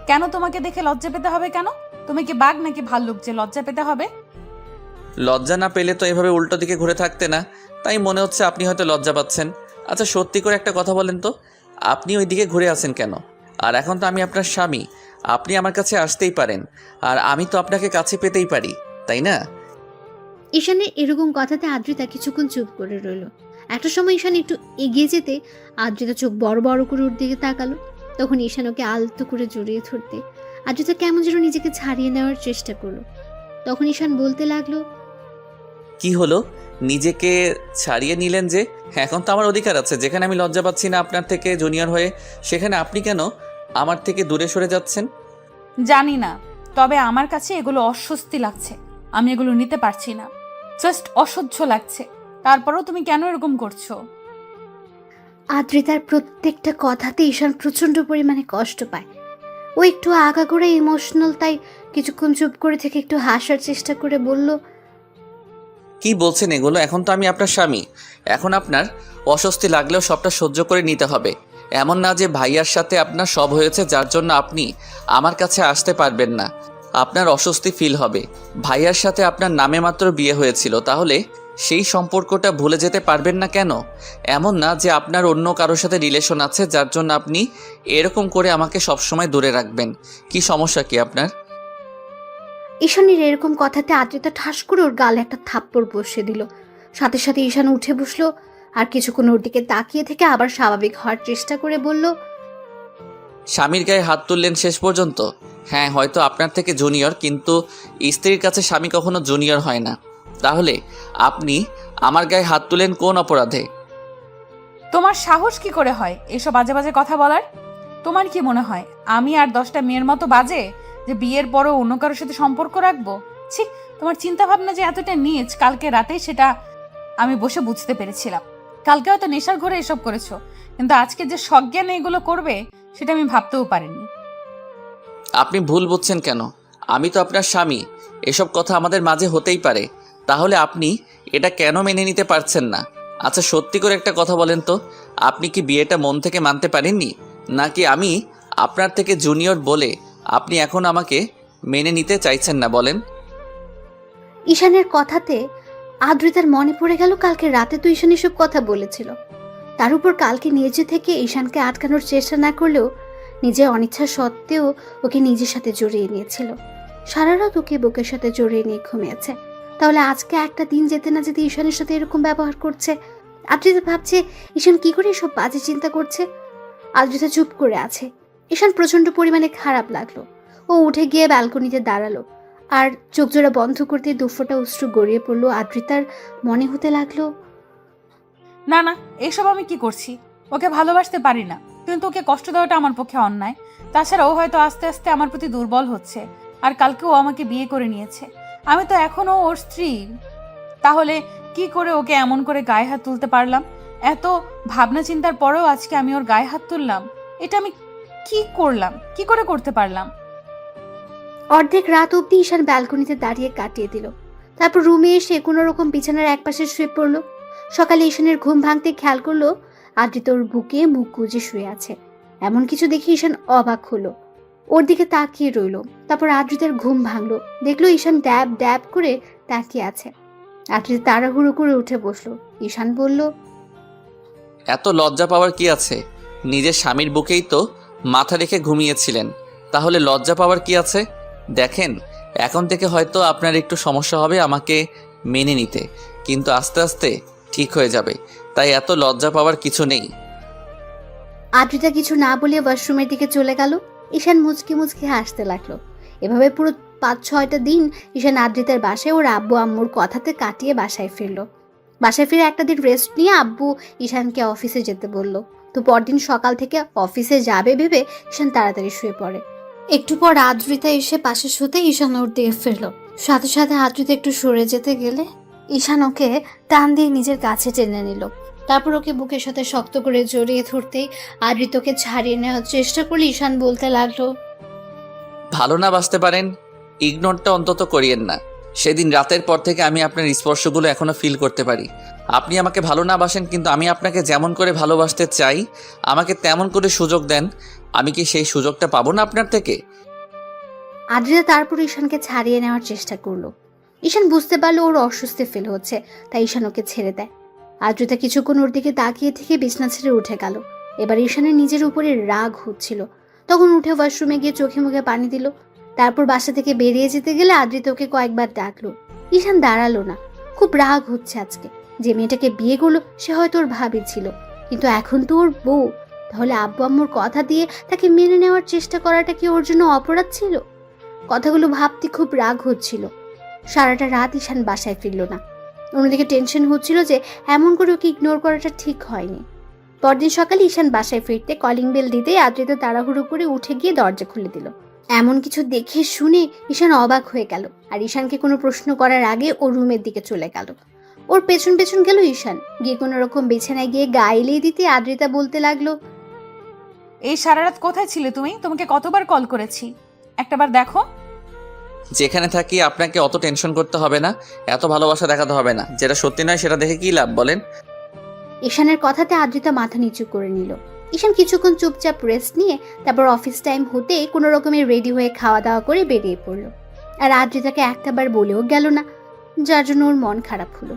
কেন তোমাকে দেখে লজ্জা পেতে হবে কেন? তুমি কি বাঘ নাকি ভাল্লুক যে লজ্জা পেতে হবে? লজ্জা না পেলে তো এভাবে উল্টো দিকে ঘুরে থাকতে না, তাই মনে হচ্ছে আপনি হয়তো লজ্জা পাচ্ছেন। আচ্ছা, সত্যি করে একটা কথা বলেন তো, আপনি ওই দিকে ঘুরে আছেন কেন? আর এখন তো আমি আপনার স্বামী, আপনি আমার কাছে আসতেই পারেন, আর আমি তো আপনাকে কাছে পেতেই পারি, তাই না? ঈশানের এরকম কথাতে আদ্রিতা কিছুক্ষণ চুপ করে রইল। একটা সময় ঈশান একটু এগিয়ে যেতে আদ্রিতা চোখ বড় বড় করে ওর দিকে তাকালো। তখন ঈশান ওকে আলতো করে জড়িয়ে ধরতে আদ্রিতা কেমন যেন নিজেকে ছাড়িয়ে নেওয়ার চেষ্টা করলো। তখন ঈশান বলতে লাগলো, কি হলো, নিজেকে ছাড়িয়ে নিলেন যে? এখন তো আমার অধিকার আছে, যেখানে আমি লজ্জা পাচ্ছি না আপনার থেকে জুনিয়র হয়ে, সেখানে আপনি কেন আমার থেকে দূরে সরে যাচ্ছেন? জানি না, তবে আমার কাছে এগুলো অস্বস্তি লাগছে। আমি এগুলো নিতে পারছি না, জাস্ট অসহ্য লাগছে। তারপরেও তুমি কেন এরকম করছো? আদ্রিতার প্রত্যেকটা কথাতে ঈশান প্রচন্ড পরিমাণে কষ্ট পায়। ও একটু আগাগোড়া ইমোশনাল, তাই কিছুক্ষণ চুপ করে থেকে একটু হাসার চেষ্টা করে বলল, কি বলছেন এগুলো? এখন তো আমি আপনার স্বামী। এখন আপনার অস্বস্তি লাগলেও সবটা সহ্য করে নিতে হবে। এমন না যে ভাইয়ার সাথে আপনার সব হয়েছে যার জন্য আপনি আমার কাছে আসতে পারবেন না। আপনার অস্বস্তি ফিল হবে। ভাইয়ার সাথে আপনার নামে মাত্র বিয়ে হয়েছিল, তাহলে সেই সম্পর্কটা ভুলে যেতে পারবেন না কেন? এমন না যে আপনার অন্য কারোর সাথে রিলেশন আছে যার জন্য আপনি এরকম করে আমাকে সবসময় দূরে রাখবেন। কি সমস্যা কি আপনার? ঈশানের এরকম কথাতে আদ্রিতা ঠাস করে ওর গালে একটা থাপ্পড় বসিয়ে দিল। সাথে সাথে ঈশান উঠে বসলো আর কিছুক্ষণ ওর দিকে তাকিয়ে থেকে আবার স্বাভাবিক হওয়ার চেষ্টা করে বলল, স্বামীর গায়ে হাত তুললেন শেষ পর্যন্ত? হ্যাঁ, হয়তো আপনার থেকে জুনিয়র, কিন্তু স্ত্রীর কাছে স্বামী কখনো জুনিয়র হয় না। তাহলে আপনি আমার গায়ে হাত তুলেন কোন অপরাধে? তোমার সাহস কি করে হয় এসব বাজে বাজে কথা বলার? তোমার কি মনে হয় আমি আর 10টা মেয়ের মতো বাজে যে বিয়ের পরও অন্য কারোর সাথে সম্পর্ক রাখবো? ছি, তোমার চিন্তা ভাবনা যে এতটা নীচ, কালকে রাতেই সেটা আমি বসে বুঝতে পেরেছিলাম। কালকে হয়তো নেশার ঘরে এসব করেছো, কিন্তু আজকে যে সজ্ঞানে এগুলো করবে সেটা আমি ভাবতেও পারিনি। আপনি ভুল বুঝছেন কেন? আমি তো আপনার স্বামী। এসব কথা আমাদের মাঝে হতেই পারে। তাহলে আপনি এটা কেন মেনে নিতে পারছেন না? আচ্ছা, সত্যি করে একটা কথা বলেন তো, আপনি কি বিয়েটা মন থেকে মানতে পারেননি, নাকি আমি আপনার থেকে জুনিয়র বলে আপনি এখন আমাকে মেনে নিতে চাইছেন না? বলেন। ঈশানের কথাতে আদ্রিতার মনে পড়ে গেল কালকে রাতে তো ঈশান এসব কথা বলেছিল। তার উপর কালকে নিজে থেকে ঈশানকে আটকানোর চেষ্টা না করলেও নিজের অনিচ্ছা সত্ত্বেও ওকে নিজের সাথে জড়িয়ে নিয়েছিল। সারা রাত ওকে বুকের সাথে জড়িয়ে নিয়ে ঘুমিয়েছে। তাহলে আজকে একটা দিন যেতে না যেতে ঈশানের সাথে এরকম ব্যবহার করছে। আদ্রিতা ভাবছে ঈশান কি করে এসব বাজে চিন্তা করছে। আদ্রিতা চুপ করে আছে। ঈশান প্রচন্ড পরিমাণে খারাপ লাগলো। ও উঠে গিয়ে ব্যালকনিতে দাঁড়ালো আর চোখ জোড়া বন্ধ করতে দুফোঁটা অশ্রু গড়িয়ে পড়লো। আদ্রিতার মনে হতে লাগলো, না না, এসব আমি কি করছি? ওকে ভালোবাসতে পারি না, কিন্তু ওকে কষ্ট দেওয়াটা আমার পক্ষে অন্যায়। তাছাড়া ও হয়তো আস্তে আস্তে আমার প্রতি দুর্বল হচ্ছে। আর কালকে ও আমাকে বিয়ে করে নিয়েছে, আমি তো এখনো ওর স্ত্রী। তাহলে কি করে ওকে এমন করে গায়ে হাত তুলতে পারলাম? এত ভাবনা চিন্তার পরেও আজকে আমি ওর গায়ে হাত তুললাম। এটা আমি কি করলাম, কি করে করতে পারলাম? অর্ধেক রাত অব্দি ঈশান ব্যালকনিতে দাঁড়িয়ে কাটিয়ে দিল। তারপর রুমে এসে কোনো রকম বিছানার একপাশে শুয়ে পড়লো। সকালে ঈশানের ঘুম ভাঙতে খেয়াল করলো আদ্রিতা ওর বুকে মুখ গুজে শুয়ে আছে। এমন কিছু দেখে ঈশান অবাক হলো, ওর দিকে তাকিয়ে রইল। তারপর আদ্রিতার ঘুম ভাঙলো, দেখলো ঈশান ড্যাব ড্যাব করে তাকিয়ে আছে। আদ্রিতা তাড়াহুড়ো করে উঠে বসলো। ঈশান বলল, এত লজ্জা পাওয়ার কি আছে? নিজের স্বামীর বুকেই তো মাথা রেখে ঘুমিয়েছিলেন, তাহলে লজ্জা পাওয়ার কি আছে? দেখেন, এখন থেকে হয়তো আপনার একটু সমস্যা হবে আমাকে মেনে নিতে, কিন্তু আস্তে আস্তে ঠিক হয়ে যাবে। তাই এত লজ্জা পাওয়ার কিছু নেই। আদ্রিতা কিছু না বলে ওয়াশরুমের দিকে চলে গেল। ঈশান মুচকি মুচকি হাসতে লাগলো। এভাবে পুরো 5-6টা দিন ঈশান আদ্রিতার বাসায় ওর আব্বু আম্মুর কথাতে কাটিয়ে বাসায় ফিরলো। বাসায় ফিরে একটা দিন রেস্ট নিয়ে আব্বু ঈশানকে অফিসে যেতে বলল। তো পরদিন সকাল থেকে অফিসে যাবে ভেবে ঈশান তাড়াতাড়ি শুয়ে পড়ে। একটু পর আদ্রিতা এসে পাশে শুতে ঈশান ওর দিয়ে ফিরল। সাথে সাথে আদ্রিতা একটু সরে যেতে গেলে ঈশান ওকে টান দিয়ে নিজের কাছে টেনে নিল। তারপর ওকে বুকের সাথে শক্ত করে জড়িয়ে ধরতেই আদ্রিতাকে ছাড়িয়ে নেওয়ার চেষ্টা করলে ঈশান বলতে লাগলো, ভালো না বাসতে পারেন, ইগনোরটা অন্তত করিয়েন না। সেদিন রাতের পর থেকে আমি আপনার স্পর্শগুলো এখনো ফিল করতে পারি। আপনি আমাকে ভালো না বাসেন, কিন্তু আমি আপনাকে যেমন করে ভালোবাসতে চাই আমাকে তেমন করে সুযোগ দেন। আমি কি সেই সুযোগটা পাবো না আপনার থেকে? আদ্রিতা তারপর ঈশানকে ছাড়িয়ে নেওয়ার চেষ্টা করলো। ঈশান বুঝতে পারলো ওর অস্বস্তি ফিল হচ্ছে, তাই ঈশান ওকে ছেড়ে দেয়। আদ্রিতা কিছুক্ষণ ওর দিকে তাকিয়ে থেকে বিছনা ছেড়ে উঠে গেল। এবার ঈশানের নিজের উপরে রাগ হচ্ছিল। তখন উঠে ওয়াশরুমে গিয়ে চোখে মুখে পানি দিল। তারপর বাসা থেকে বেরিয়ে যেতে গেলে আদ্রিতা ওকে কয়েকবার ডাকলো। ঈশান দাঁড়ালো না। খুব রাগ হচ্ছে আজকে। যে মেয়েটাকে বিয়ে করলো সে হয়তো ওর ভাবি ছিল, কিন্তু এখন তো ওর বউ। তাহলে আব্বু আম্মুর কথা দিয়ে তাকে মেনে নেওয়ার চেষ্টা করাটা কি ওর জন্য অপরাধ ছিল? কথাগুলো ভাবতে খুব রাগ হচ্ছিল। সারাটা রাত ঈশান বাসায় ফিরল না। অন্যদিকে টেনশন হচ্ছিল যে এমন করে ওকে ইগনোর করাটা ঠিক হয়নি। পরদিন সকালে ঈশান বাসায় ফিরতে কলিং বেল দিতেই আদ্রিতা তাড়াহুড়ো করে উঠে গিয়ে দরজা খুলে দিল। এমন কিছু দেখে শুনে ঈশান অবাক হয়ে গেল, আর ঈশানকে কোনো প্রশ্ন করার আগে ওর রুমের দিকে চলে গেল। ওর পেছন পেছন গেল ঈশান, গিয়ে কোনো রকম বিছানায় গিয়ে গা এলিয়ে দিতে আদ্রিতা বলতে লাগলো, এই সারা রাত কোথায় ছিলে তুমি? তোমাকে কতবার কল করেছি, একটাবার দেখো। যেখানে থাকি আপনাকে অত টেনশন করতে হবে না, এত ভালোবাসা দেখাতে হবে না। যেটা সত্যি নয় সেটা দেখে কি লাভ বলেন? ঈশানের কথাতে আদ্রিতা মাথা নিচু করে নিল। ঈশান কিছুক্ষণ চুপচাপ রেস্ট নিয়ে তারপর অফিস টাইম হতে কোনো রকমের রেডি হয়ে খাওয়া দাওয়া করে বেরিয়ে পড়লো। আর আদ্রিতাকে একটাবার বলেও গেল না, যার জন্য ওর মন খারাপ হলো।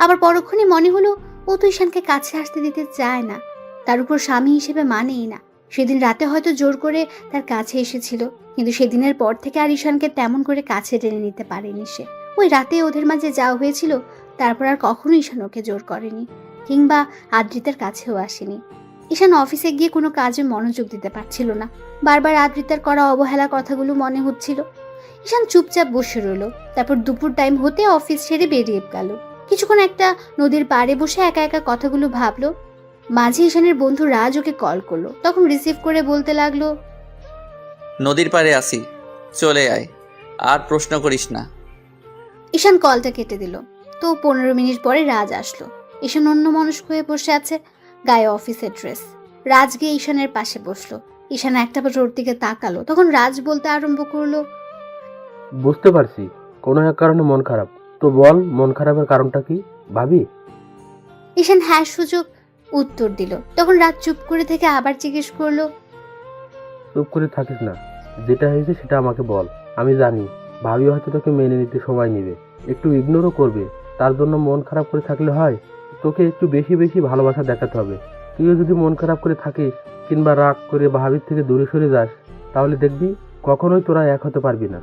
আবার পরক্ষণে মনে হলো ও তো ঈশানকে কাছে আসতে দিতে চায় না, তার উপর স্বামী হিসেবে মানেই না। সেদিন রাতে হয়তো জোর করে তার কাছে এসেছিল, কিন্তু সেদিনের পর থেকে আর ঈশানকে তেমন করে কাছে টেনে নিতে পারেনি সে। ওই রাতে ওদের মাঝে যাওয়া হয়েছিল, তারপর আর কখনো ঈশান ওকে জোর করেনি, কিংবা আদ্রিতার কাছেও আসেনি। ঈশান অফিসে গিয়ে কোনো কাজে মনোযোগ দিতে পারছিল না, বারবার আদ্রিতার করা অবহেলা কথাগুলো মনে হচ্ছিল। ঈশান চুপচাপ বসে রইল। তারপর দুপুর টাইম হতে অফিস ছেড়ে বেরিয়ে গেল। কিছুক্ষণ একটা নদীর পাড়ে বসে একা একা কথাগুলো ভাবলো। মাঝে ঈশানের বন্ধু রাজ ওকে কল করলো, তখন রিসিভ করে বলতে লাগলো, নদীর পাড়ে আসি, চলে আয়, আর প্রশ্ন করিস না। ঈশান কলটা কেটে দিল। তো 15 মিনিট পরে রাজ আসলো। ঈশান অন্যমনস্ক হয়ে বসে আছে, গায়ে অফিসের ড্রেস। রাজ গিয়ে ঈশানের পাশে বসলো। ঈশান একটাবার ওর দিকে তাকালো, তখন রাজ বলতে আরম্ভ করলো, বুঝতে পারছি কোনো এক কারণে মন খারাপ। তো বল, মন খারাপের কারণটা কি ভাবি? ঈশান হ্যাঁ সুযোগ উত্তর দিল। তখন রাজ চুপ করে থেকে আবার জিজ্ঞেস করলো, চুপ করে থাকিস না, যেটা হয়েছে সেটা আমাকে বল। আমি জানি ভাবি হয়তো তোকে মেনে নিতে সময় নেবে, একটু ইগনোরও করবে। তার জন্য মন খারাপ করে থাকলে হয়? তোকে একটু বেশি বেশি ভালোবাসা দেখাতে হবে। তুইও যদি মন খারাপ করে থাকিস কিংবা রাগ করে ভাবির থেকে দূরে সরে যাস, তাহলে দেখবি কখনোই তোরা এক হতে পারবি না।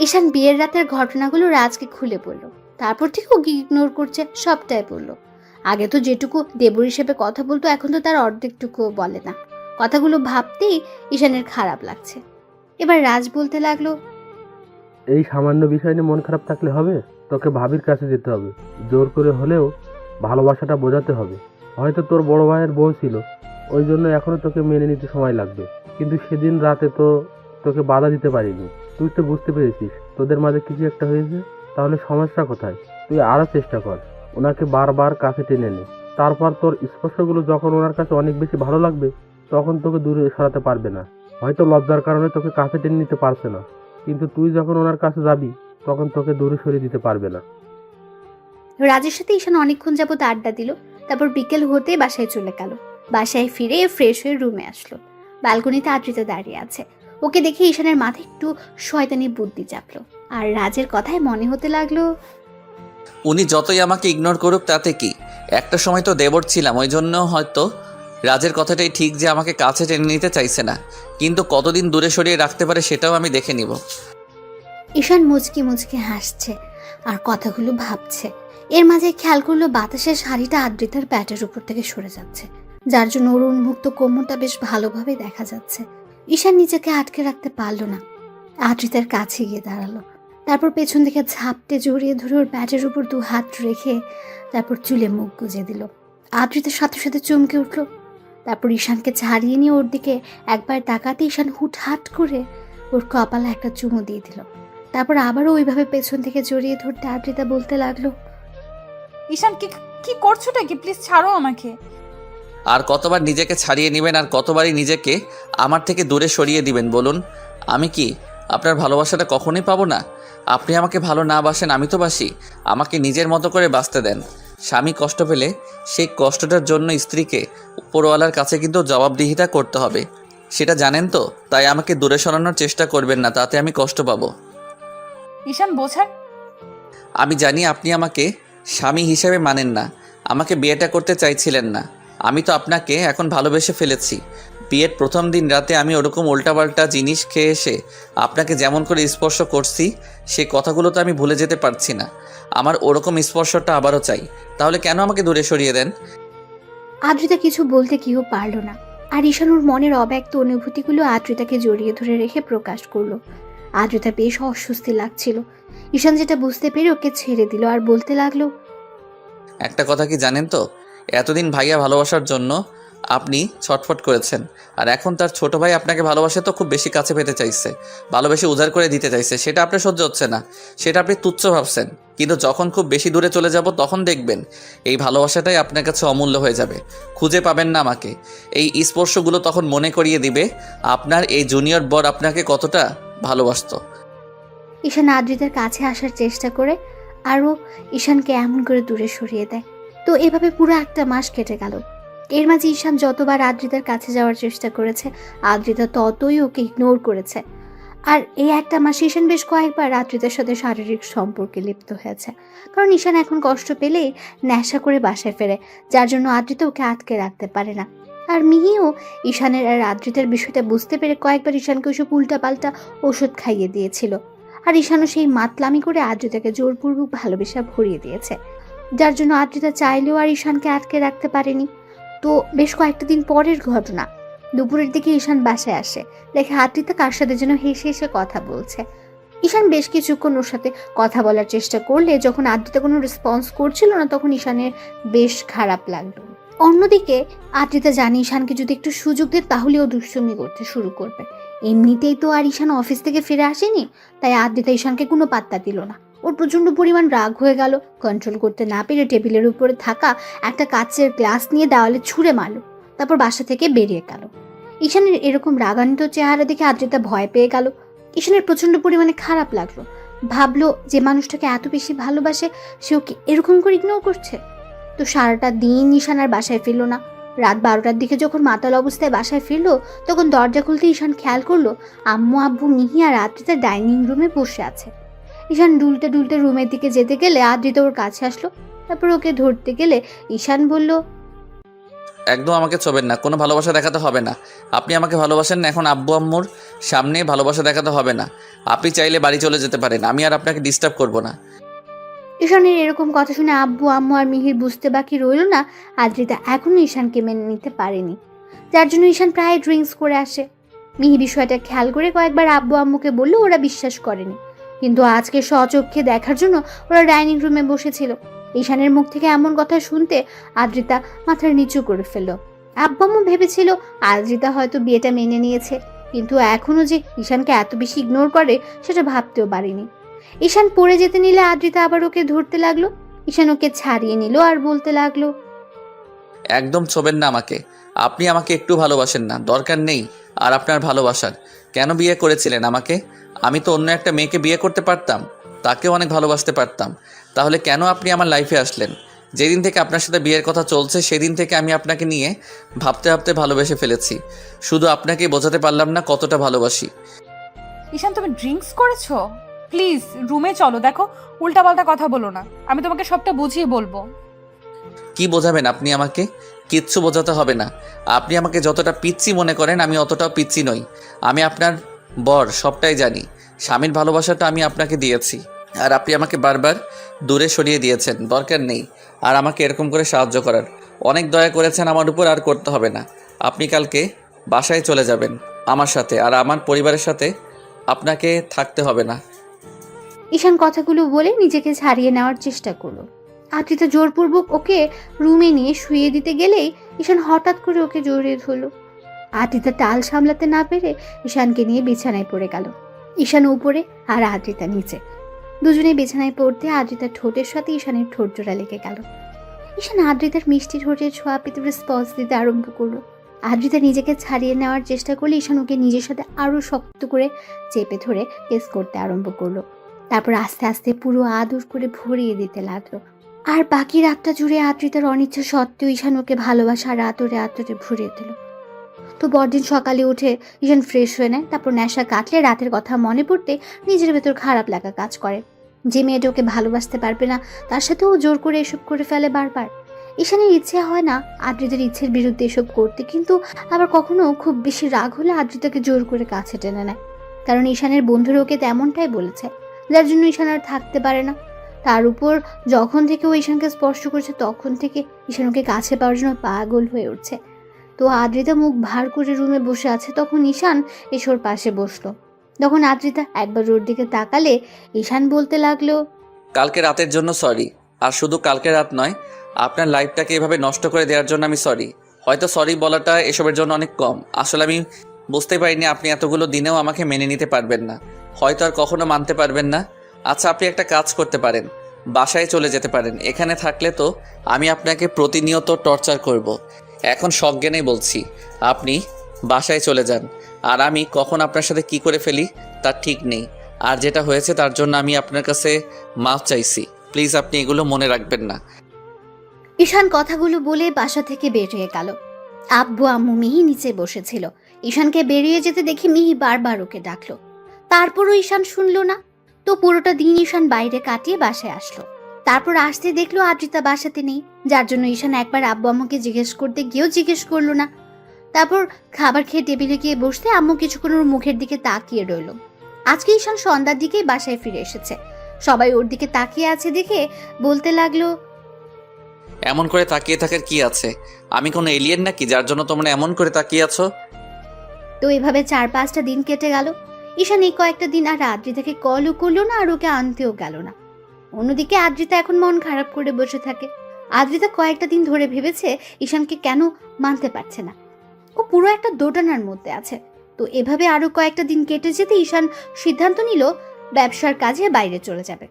ঈশান বিয়ের রাতের ঘটনাগুলো রাজকে খুলে বলল। তারপর ঠিক ওকে ইগনোর করছে সবটাই বলল। আগে তো যেটুকু দেবর হিসেবে কথা বলতো, এখন তো তার অর্ধেকটুকুও বলে না। কথাগুলো ভাবতেই ঈশানের খারাপ লাগছে। এবার রাজ বলতে লাগলো, এই সামান্য বিষয় নিয়ে মন খারাপ থাকলে হবে? তোকে ভাবির কাছে যেতে হবে, জোর করে হলেও ভালোবাসাটা বোঝাতে হবে। হয়তো তোর বড় ভাইয়ের বউ ছিল, ওই জন্য এখনো তোকে মেনে নিতে সময় লাগবে। কিন্তু সেদিন রাতে তো তোকে বাধা দিতে পারিনি। তুই তো বুঝতে পেরেছিস তোদের মাঝে কিছু একটা হয়েছে। তাহলে সমস্যা কোথায়? তুই আরো চেষ্টা কর, ওনাকে বারবার কাছে টেনে নে। তারপর তোর স্পর্শগুলো যখন ওনার কাছে অনেক বেশি ভালো লাগবে, তখন তোকে দূরে সরাতে পারবে না। হয়তো লজ্জার কারণে তোকে কাছে টেনে নিতে পারছে না, কিন্তু তুই যখন ওনার কাছে যাবি তখন তোকে দূরে সরিয়ে দিতে পারবে না। রাজের সাথে ঈশান অনেকক্ষণ যাবত আড্ডা দিল। তারপর বিকেল হতে বাসায় চলে গেল। বাসায় ফিরে ফ্রেশ হয়ে রুমে আসলো। ব্যালকনিতে আদ্রিতা দাঁড়িয়ে আছে। ওকে দেখে ঈশানের মাথায় একটু শয়তানি বুদ্ধি চাপলো, আর রাজের কথায় মনে হতে লাগলো, উনি যতই আমাকে ইগনোর করুক তাতে কি, একটা সময় তো দেবর ছিলাম, ওই জন্য হয়তো রাজের কথাটাই ঠিক যে আমাকে কাছে টেনে নিতে চাইছে না, কিন্তু কতদিন দূরে সরিয়ে রাখতে পারে সেটাও আমি দেখে নিব। ঈশান মুচকি মুচকি হাসছে আর কথাগুলো ভাবছে। এর মাঝে খেয়াল করলো বাতাসের শাড়িটা আদ্রিতার প্যাটের উপর থেকে সরে যাচ্ছে, যার জন্য ওর উন্মুক্ত কোমরটা বেশ ভালোভাবে দেখা যাচ্ছে। ঈশান নিজেকে আটকে রাখতে পারলো না, আদ্রিতার কাছে গিয়ে দাঁড়ালো। তারপর পেছন থেকে ঝাপটে জড়িয়ে ধরে ওর প্যাটের উপর 2 হাত রেখে তারপর চুলে মুখ গুজে দিল। আদ্রিতার সাথে সাথে চমকে উঠলো। তারপর ঈশানকে ছাড়িয়ে নিয়ে ওর দিকে একবার তাকাতে ঈশান হুটহাট করে ওর কপালে একটা চুমু দিয়ে দিল। তারপর আবারও ওইভাবে পেছন থেকে জড়িয়ে ধরতে আদ্রিতা বলতে লাগলো, ঈশান কি করছোটা কি? প্লিজ ছাড়ো আমাকে। আর কতবার নিজেকে ছাড়িয়ে নেবেন, আর কতবারই নিজেকে আমার থেকে দূরে সরিয়ে দিবেন বলুন? আমি কি আপনার ভালোবাসাটা কখনোই পাবো না? আপনি আমাকে ভালো না বাসেন, আমি তো বাসি। আমাকে নিজের মতো করে বাঁচতে দেন। স্বামী কষ্ট পেলে সেই কষ্টটার জন্য স্ত্রীকে উপরওয়ালার কাছে কিন্তু জবাবদিহিতা করতে হবে, সেটা জানেন তো। তাই আমাকে দূরে সরানোর চেষ্টা করবেন না, তাতে আমি কষ্ট পাবো। ঈশান বোঝার। আমি জানি আপনি আমাকে স্বামী হিসেবে মানেন না, আমাকে বিয়েটা করতে চাইছিলেন না। আমি তো আপনাকে এখন ভালোবেসে ফেলেছি। বিয়ের প্রথম দিন রাতে আমি ওরকম উল্টাপাল্টা জিনিস খেয়ে এসে আপনাকে যেমন করে স্পর্শ করছি, সেই কথাগুলো তো আমি ভুলে যেতে পারছি না। আমার ওরকম স্পর্শটা আবারও চাই। তাহলে কেন আমাকে দূরে সরিয়ে দেন? আদ্রিতা কিছু বলতে কেউ পারলো না। আর ঈশান ওর মনের অব্যক্ত অনুভূতিগুলো আদ্রিতাকে জড়িয়ে ধরে রেখে প্রকাশ করলো। আদ্রিতা বেশ অস্বস্তি লাগছিল। ঈশান যেটা বুঝতে পেরে ওকে ছেড়ে দিল আর বলতে লাগলো, একটা কথা কি জানেন তো, এতদিন ভাইয়া ভালোবাসার জন্য আপনি ছটফট করেছেন, আর এখন তার ছোট ভাই আপনাকে ভালোবাসে তো খুব বেশি কাছে পেতে চাইছে, ভালোবেসে উজাড় করে দিতে চাইছে, সেটা আপনার সহ্য হচ্ছে না, সেটা আপনি তুচ্ছ ভাবছেন। কিন্তু যখন খুব বেশি দূরে চলে যাব তখন দেখবেন এই ভালোবাসাটাই আপনার কাছে অমূল্য হয়ে যাবে, খুঁজে পাবেন না আমাকে। এই স্পর্শগুলো তখন মনে করিয়ে দিবে আপনার এই জুনিয়র বর আপনাকে কতটা ভালোবাসতো। ঈশান আদ্রিতার কাছে আসার চেষ্টা করে আরও ঈশানকে এমন করে দূরে সরিয়ে দেয়। তো এভাবে পুরো একটা মাস কেটে গেল। এর মাঝে ঈশান যতবার আদ্রিতার কাছে যাওয়ার চেষ্টা করেছে, আদ্রিতা ততই ওকে ইগনোর করেছে। আর এই একটা মাসে ঈশান বেশ কয়েকবার আদ্রিতার সাথে শারীরিক সম্পর্কে লিপ্ত হয়েছে, কারণ ঈশান এখন কষ্ট পেলেই নেশা করে বাসায় ফেরে, যার জন্য আদ্রিতা ওকে আটকে রাখতে পারে না। আর মিহিও ঈশানের আর আদ্রিতার বিষয়টা বুঝতে পেরে কয়েকবার ঈশানকে ওসব উল্টাপাল্টা ওষুধ খাইয়ে দিয়েছিল। আর ঈশানও সেই মাতলামি করে আদ্রিতাকে জোরপূর্বক ভালোবাসা ভরিয়ে দিয়েছে, যার জন্য আদ্রিতা চাইলেও আর ঈশানকে আটকে রাখতে পারেনি। তো বেশ কয়েকটা দিন পরের ঘটনা, দুপুরের দিকে ঈশান বাসায় আসে, দেখে আদ্রিতা কার সাথে যেন হেসে হেসে কথা বলছে। ঈশান বেশ কিছুক্ষণ ওর সাথে কথা বলার চেষ্টা করলে যখন আদ্রিতা কোনো রেসপন্স করছিল না, তখন ঈশানের বেশ খারাপ লাগলো। অন্যদিকে আদ্রিতা জানে ঈশানকে যদি একটু সুযোগ দেয় তাহলে ও দুষ্টুমি করতে শুরু করবে। এমনিতেই তো আর ঈশান অফিস থেকে ফিরে আসেনি, তাই আদ্রিতা ঈশানকে কোনো পাত্তা দিল না। ওর প্রচণ্ড পরিমাণ রাগ হয়ে গেল, কন্ট্রোল করতে না পেরে টেবিলের উপরে থাকা একটা কাচের গ্লাস নিয়ে দেওয়ালে ছুঁড়ে মারল, তারপর বাসা থেকে বেরিয়ে গেল। ঈশানের এরকম রাগান্বিত চেহারা দেখে আদ্রিতা ভয় পেয়ে গেল। ঈশানের প্রচণ্ড পরিমাণে খারাপ লাগলো, ভাবলো যে মানুষটাকে এত বেশি ভালোবাসে সে ওকে এরকম করে ইগনোর করছে। তো সারাটা দিন ঈশান আর বাসায় ফিরল না। রাত 12টার দিকে যখন মাতাল অবস্থায় বাসায় ফিরলো, তখন দরজা খুলতে ঈশান খেয়াল করলো আম্মু, আব্বু, মিহি আর আদ্রিতা ডাইনিং রুমে বসে আছে। ঈশান ডুলতে ডুলতে রুমের দিকে যেতে গেলে আদ্রিতা ওর কাছে আসলো, তারপর ওকে ধরতে গেলে ঈশান বলল, একদম আমাকে ছোবেন না, কোনো ভালোবাসা দেখাতে হবে না। আপনি আমাকে ভালোবাসেন না, এখন আব্বু আম্মুর সামনে ভালোবাসা দেখাতে হবে না। আপনি চাইলে বাড়ি চলে যেতে পারেন, আমি আর আপনাকে ডিস্টার্ব করব না। ঈশানের এরকম কথা শুনে আব্বু, আম্মু আর মিহির বুঝতে বাকি রইল না আদ্রিতা এখনো ঈশানকে মেনে নিতে পারেনি, যার জন্য ঈশান প্রায় ড্রিঙ্কস করে আসে। মিহি বিষয়টা খেয়াল করে কয়েকবার আব্বু আম্মুকে বললো, ওরা বিশ্বাস করেনি। কিন্তু আজকে স্বচক্ষে দেখার জন্য ওরা ডাইনিং রুমে বসেছিল। ঈশানের মুখ থেকে এমন কথা শুনতে আদ্রিতা মাথার নিচু করে ফেলল। আব্বু আম্মু ভেবেছিল আদ্রিতা হয়তো বিয়েটা মেনে নিয়েছে, কিন্তু এখনো যে ঈশানকে এত বেশি ইগনোর করে সেটা ভাবতেও পারিনি। ঈশান পড়ে যেতে নিলে আদ্রিতা আবার ওকে ধরতে লাগলো। ঈশান ওকে ছাড়িয়ে নিল আর বলতে লাগলো, একদম ছোবেন না আমাকে, আপনি আমাকে একটু ভালোবাসেন না, দরকার নেই আর আপনার ভালোবাসার। কেন বিয়ে করেছিলেন আমাকে? আমি তো অন্য একটা মেয়েকে বিয়ে করতে পারতাম, তাকেও অনেক ভালোবাসতে পারতাম। তাহলে কেন আপনি আমার লাইফে আসলেন? যেদিন থেকে আপনার সাথে বিয়ের কথা চলছে সেদিন থেকে আমি আপনাকে নিয়ে ভাবতে ভাবতে ভালোবেসে ফেলেছি, শুধু আপনাকে বোঝাতে পারলাম না কতটা ভালোবাসি। ঈশান, তুমি ড্রিঙ্কস করেছো? প্লিজ রুমে চলো, দেখো উল্টাপাল্টা কথা বলো না, আমি তোমাকে সবটা বুঝিয়ে বলবো। কি বোঝাবেন আপনি আমাকে? কিচ্ছু বোঝাতে হবে না। আপনি আমাকে যতটা পিচ্চি মনে করেন আমি অতটাও পিচ্চি নই। আমি আপনার বর, সবটাই জানি। স্বামীর ভালোবাসাটা আমি আপনাকে দিয়েছি, আর আপনি আমাকে বারবার দূরে সরিয়ে দিয়েছেন। দরকার নেই আর আমাকে এরকম করে সাহায্য করার। অনেক দয়া করেছেন আমার উপর, আর করতে হবে না। আপনি কালকে বাসায় চলে যাবেন আমার সাথে, আর আমার পরিবারের সাথে আপনাকে থাকতে হবে না। ঈশান কথাগুলো বলে নিজেকে ছাড়িয়ে নেওয়ার চেষ্টা করলো। আদ্রিতা জোরপূর্বক ওকে রুমে নিয়ে শুয়ে দিতে গেলেই ঈশান হঠাৎ করে ওকে জড়িয়ে ধরলো। আদ্রিতা টাল সামলাতে না পেরে ঈশানকে নিয়ে বিছানায় পড়ে গেল। ঈশান উপরে আর আদ্রিতা নিচে। দুজনে বিছানায় পড়তে আদ্রিতার ঠোঁটের সাথে ঈশানের ঠোঁট জোড়া লেগে গেল। ঈশান আদ্রিতার মিষ্টি ঠোঁটের ছোঁয়া পেতে রেসপন্স দিতে আরম্ভ করলো। আদ্রিতা নিজেকে ছাড়িয়ে নেওয়ার চেষ্টা করলে ঈশান ওকে নিজের সাথে আরো শক্ত করে চেপে ধরে কেস করতে আরম্ভ করলো। তারপর আস্তে আস্তে পুরো আদর করে ভরিয়ে দিতে লাগলো। আর বাকি রাতটা জুড়ে আদ্রিতার অনিচ্ছা সত্ত্বেও ঈশান ওকে ভালোবাসা আর আদরে আদরে ভরিয়ে দিল। তো পরদিন সকালে উঠে ঈশান ফ্রেশ হয়ে নেয়, তারপর নেশা কাটলে রাতের কথা মনে পড়তে নিজের ভেতর খারাপ লাগা কাজ করে। যে মেয়েটা ওকে ভালোবাসতে পারবে না তার সাথেও জোর করে এসব করে ফেলে বারবার। ঈশানের ইচ্ছে হয় না আদ্রিতার ইচ্ছের বিরুদ্ধে এসব করতে, কিন্তু আবার কখনো খুব বেশি রাগ হলে আদ্রিতাকে জোর করে কাছে টেনে নেয়, কারণ ঈশানের বন্ধুরা ওকে তেমনটাই বলেছে, যার জন্য ঈশান আর থাকতে পারে না। তার উপর যখন থেকে ও ঈশানকে স্পর্শ করছে তখন থেকে ঈশান ওকে কাছে পাওয়ার জন্য পাগল হয়ে উঠছে। তো আদ্রিতা মুখ ভার করে রুমে বসে আছে, তখন ঈশান এসে ওর পাশে বসলো। তখন আদ্রিতা একবার ওর দিকে তাকালে ঈশান বলতে লাগলো, কালকে রাতের জন্য সরি। আর শুধু কালকে রাত নয়, আপনার লাইফটাকে এভাবে নষ্ট করে দেওয়ার জন্য আমি সরি। হয়তো সরি বলাটা এসবের জন্য অনেক কম। আসলে আমি বুঝতে পারিনি আপনি এতগুলো দিনেও আমাকে মেনে নিতে পারবেন না, হয়তো আর কখনো মানতে পারবেন না। আচ্ছা, আপনি একটা কাজ করতে পারেন, বাসায় চলে যেতে পারেন। এখানে থাকলে তো আমি আপনাকে প্রতিনিয়ত টর্চার করব। এখন সজ্ঞানেই বলছি, আপনি বাসায় চলে যান। আর আমি কখন আপনার সাথে কি করে ফেলি তার ঠিক নেই। আর যেটা হয়েছে তার জন্য আমি আপনার কাছে মাফ চাইছি। প্লিজ আপনি এগুলো মনে রাখবেন না। ঈশান কথাগুলো বলে বাসা থেকে বেরিয়ে গেল। আব্বু আম্মু মিহি নিচে বসেছিল। ঈশানকে বেরিয়ে যেতে দেখে মিহি বারবার ওকে ডাকলো, তারপরও ঈশান শুনলো না। তো পুরোটা দিন ঈশান বাইরে কাটিয়ে বাসায় আসলো। তারপর আসতে দেখলো আদ্রিতা বাসাতে নেই, যার জন্য ঈশান একবার আব্বু আম্মুকে জিজ্ঞেস করতে গিয়েও জিজ্ঞেস করলো না। তারপর খাবার খেয়ে টেবিলে গিয়ে বসতে আম্মু কিছুক্ষণ ওর মুখের দিকে তাকিয়ে রইল। আজকে ঈশান সন্ধ্যার দিকেই বাসায় ফিরে এসেছে। সবাই ওর দিকে তাকিয়ে আছে দেখে বলতে লাগলো, এমন করে তাকিয়ে থাকার কি আছে? আমি কোনো এলিয়েন নাকি যার জন্য তোমরা এমন করে তাকিয়ে আছো? তো এভাবে 4-5টা দিন কেটে গেল। ঈশান এই কয়েকটা দিন আর আদ্রিতাকে কলও করলো না আর ওকে আনতেও গেল না। অন্যদিকে আদ্রিতা এখন মন খারাপ করে বসে থাকে। আদ্রিতা কয়েকটা দিন ধরে ভেবেছে ঈশানকে কেন মানতে পারছে না। ও পুরো একটা দোটানার মধ্যে আছে। তো এভাবে আরো কয়েকটা দিন কেটে যেতে ঈশান সিদ্ধান্ত নিল ব্যবসার কাজে বাইরে চলে যাবে।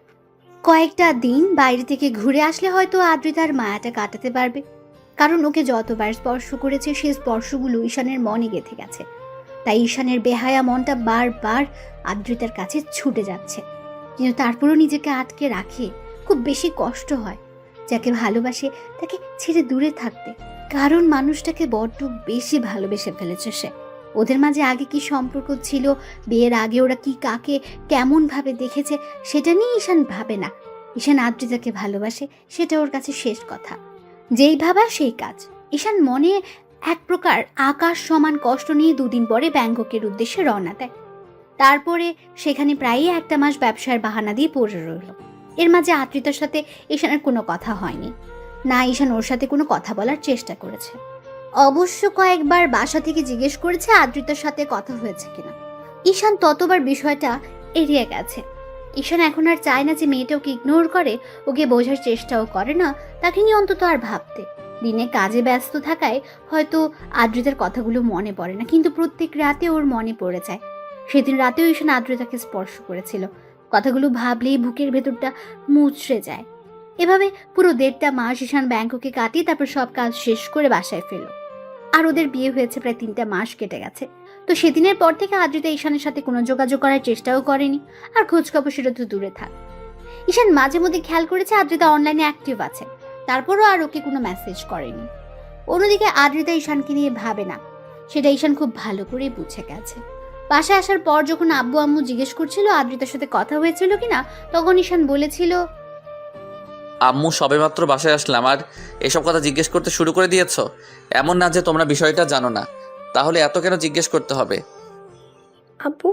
কয়েকটা দিন বাইরে থেকে ঘুরে আসলে হয়তো আদ্রিতার মায়াটা কাটাতে পারবে। কারণ ওকে যতবার স্পর্শ করেছে সেই স্পর্শগুলো ঈশানের মনে গেঁথে গেছে। তাই ঈশানের বেহায়া মনটা বারবার আদ্রিতার কাছে ছুটে যাচ্ছে। কিন্তু তারপরও নিজেকে আটকে রাখে। খুব বেশি কষ্ট হয় যাকে ভালোবাসে তাকে ছেড়ে দূরে থাকতে। কারণ মানুষটাকে বড্ড বেশি ভালোবেসে ফেলেছে সে। ওদের মাঝে আগে কি সম্পর্ক ছিল, বিয়ের আগে ওরা কি কাকে কেমন ভাবে দেখেছে সেটা নিয়ে ঈশান ভাবে না। ঈশান আদ্রিতাকে ভালোবাসে, সেটা ওর কাছে শেষ কথা। যেই ভাবা সেই কাজ। ঈশান মনে এক প্রকার আকাশ সমান কষ্ট নিয়ে 2 দিন পরে ব্যাংককের উদ্দেশ্যে রওনা দেয়। তারপরে সেখানে প্রায়ই 1 মাস ব্যবসার বাহানা দিয়ে পড়ে রইল। এর মাঝে আদ্রিতার সাথে ঈশানের কোনো কথা হয়নি, না ঈশান ওর সাথে কোনো কথা বলার চেষ্টা করেছে। অবশ্য কয়েকবার বাসা থেকে জিজ্ঞেস করেছে আদ্রিতার সাথে কথা হয়েছে কিনা। ঈশান ততবার বিষয়টা এড়িয়ে গেছে। ঈশান এখন আর চায় না যে মেয়েটা ওকে ইগনোর করে, ওকে বোঝার চেষ্টাও করে না, তাকে নিয়ে অন্তত আর ভাবতে। দিনে কাজে ব্যস্ত থাকায় হয়তো আদ্রিতার কথাগুলো মনে পড়ে না, কিন্তু প্রত্যেক রাতে ওর মনে পড়ে যায়। সেদিন রাতেও ঈশান আদ্রিতাকে স্পর্শ করেছিল। কথাগুলো ভাবলেই বুকের ভেতরটা মুচড়ে যায়। এভাবে পুরো 1.5 মাস ঈশান ব্যাংককে কাটিয়ে তারপর সব কাজ শেষ করে বাসায় ফেরল। আর ওদের বিয়ে হয়েছে প্রায় 3টা মাস কেটে গেছে। তো সেদিনের পর থেকে আদ্রিতা ঈশানের সাথে কোনো যোগাযোগ করার চেষ্টাও করেনি, আর খোঁজখবর সেটা তো দূরে থাক। ঈশান মাঝে মধ্যে খেয়াল করেছে আদ্রিতা অনলাইনে অ্যাক্টিভ আছে, তারপরও আর ওকে কোনো মেসেজ করেনি। অন্যদিকে আদ্রিতা ঈশানকে নিয়ে ভাবে না, সেটা ঈশান খুব ভালো করেই বুঝে গেছে। বাসায় আসার পর যখন আব্বু আম্মু জিজ্ঞেস করছিল আদ্রিতার সাথে কথা হয়েছিল কিনা, তখন ঈশান বলেছিল, আম্মু সবেমাত্র বাসায় আসলাম আর এসব কথা জিজ্ঞেস করতে শুরু করে দিয়েছো? এমন না যে তোমরা বিষয়টা জানো না, তাহলে এত কেন জিজ্ঞেস করতে হবে? আব্বু,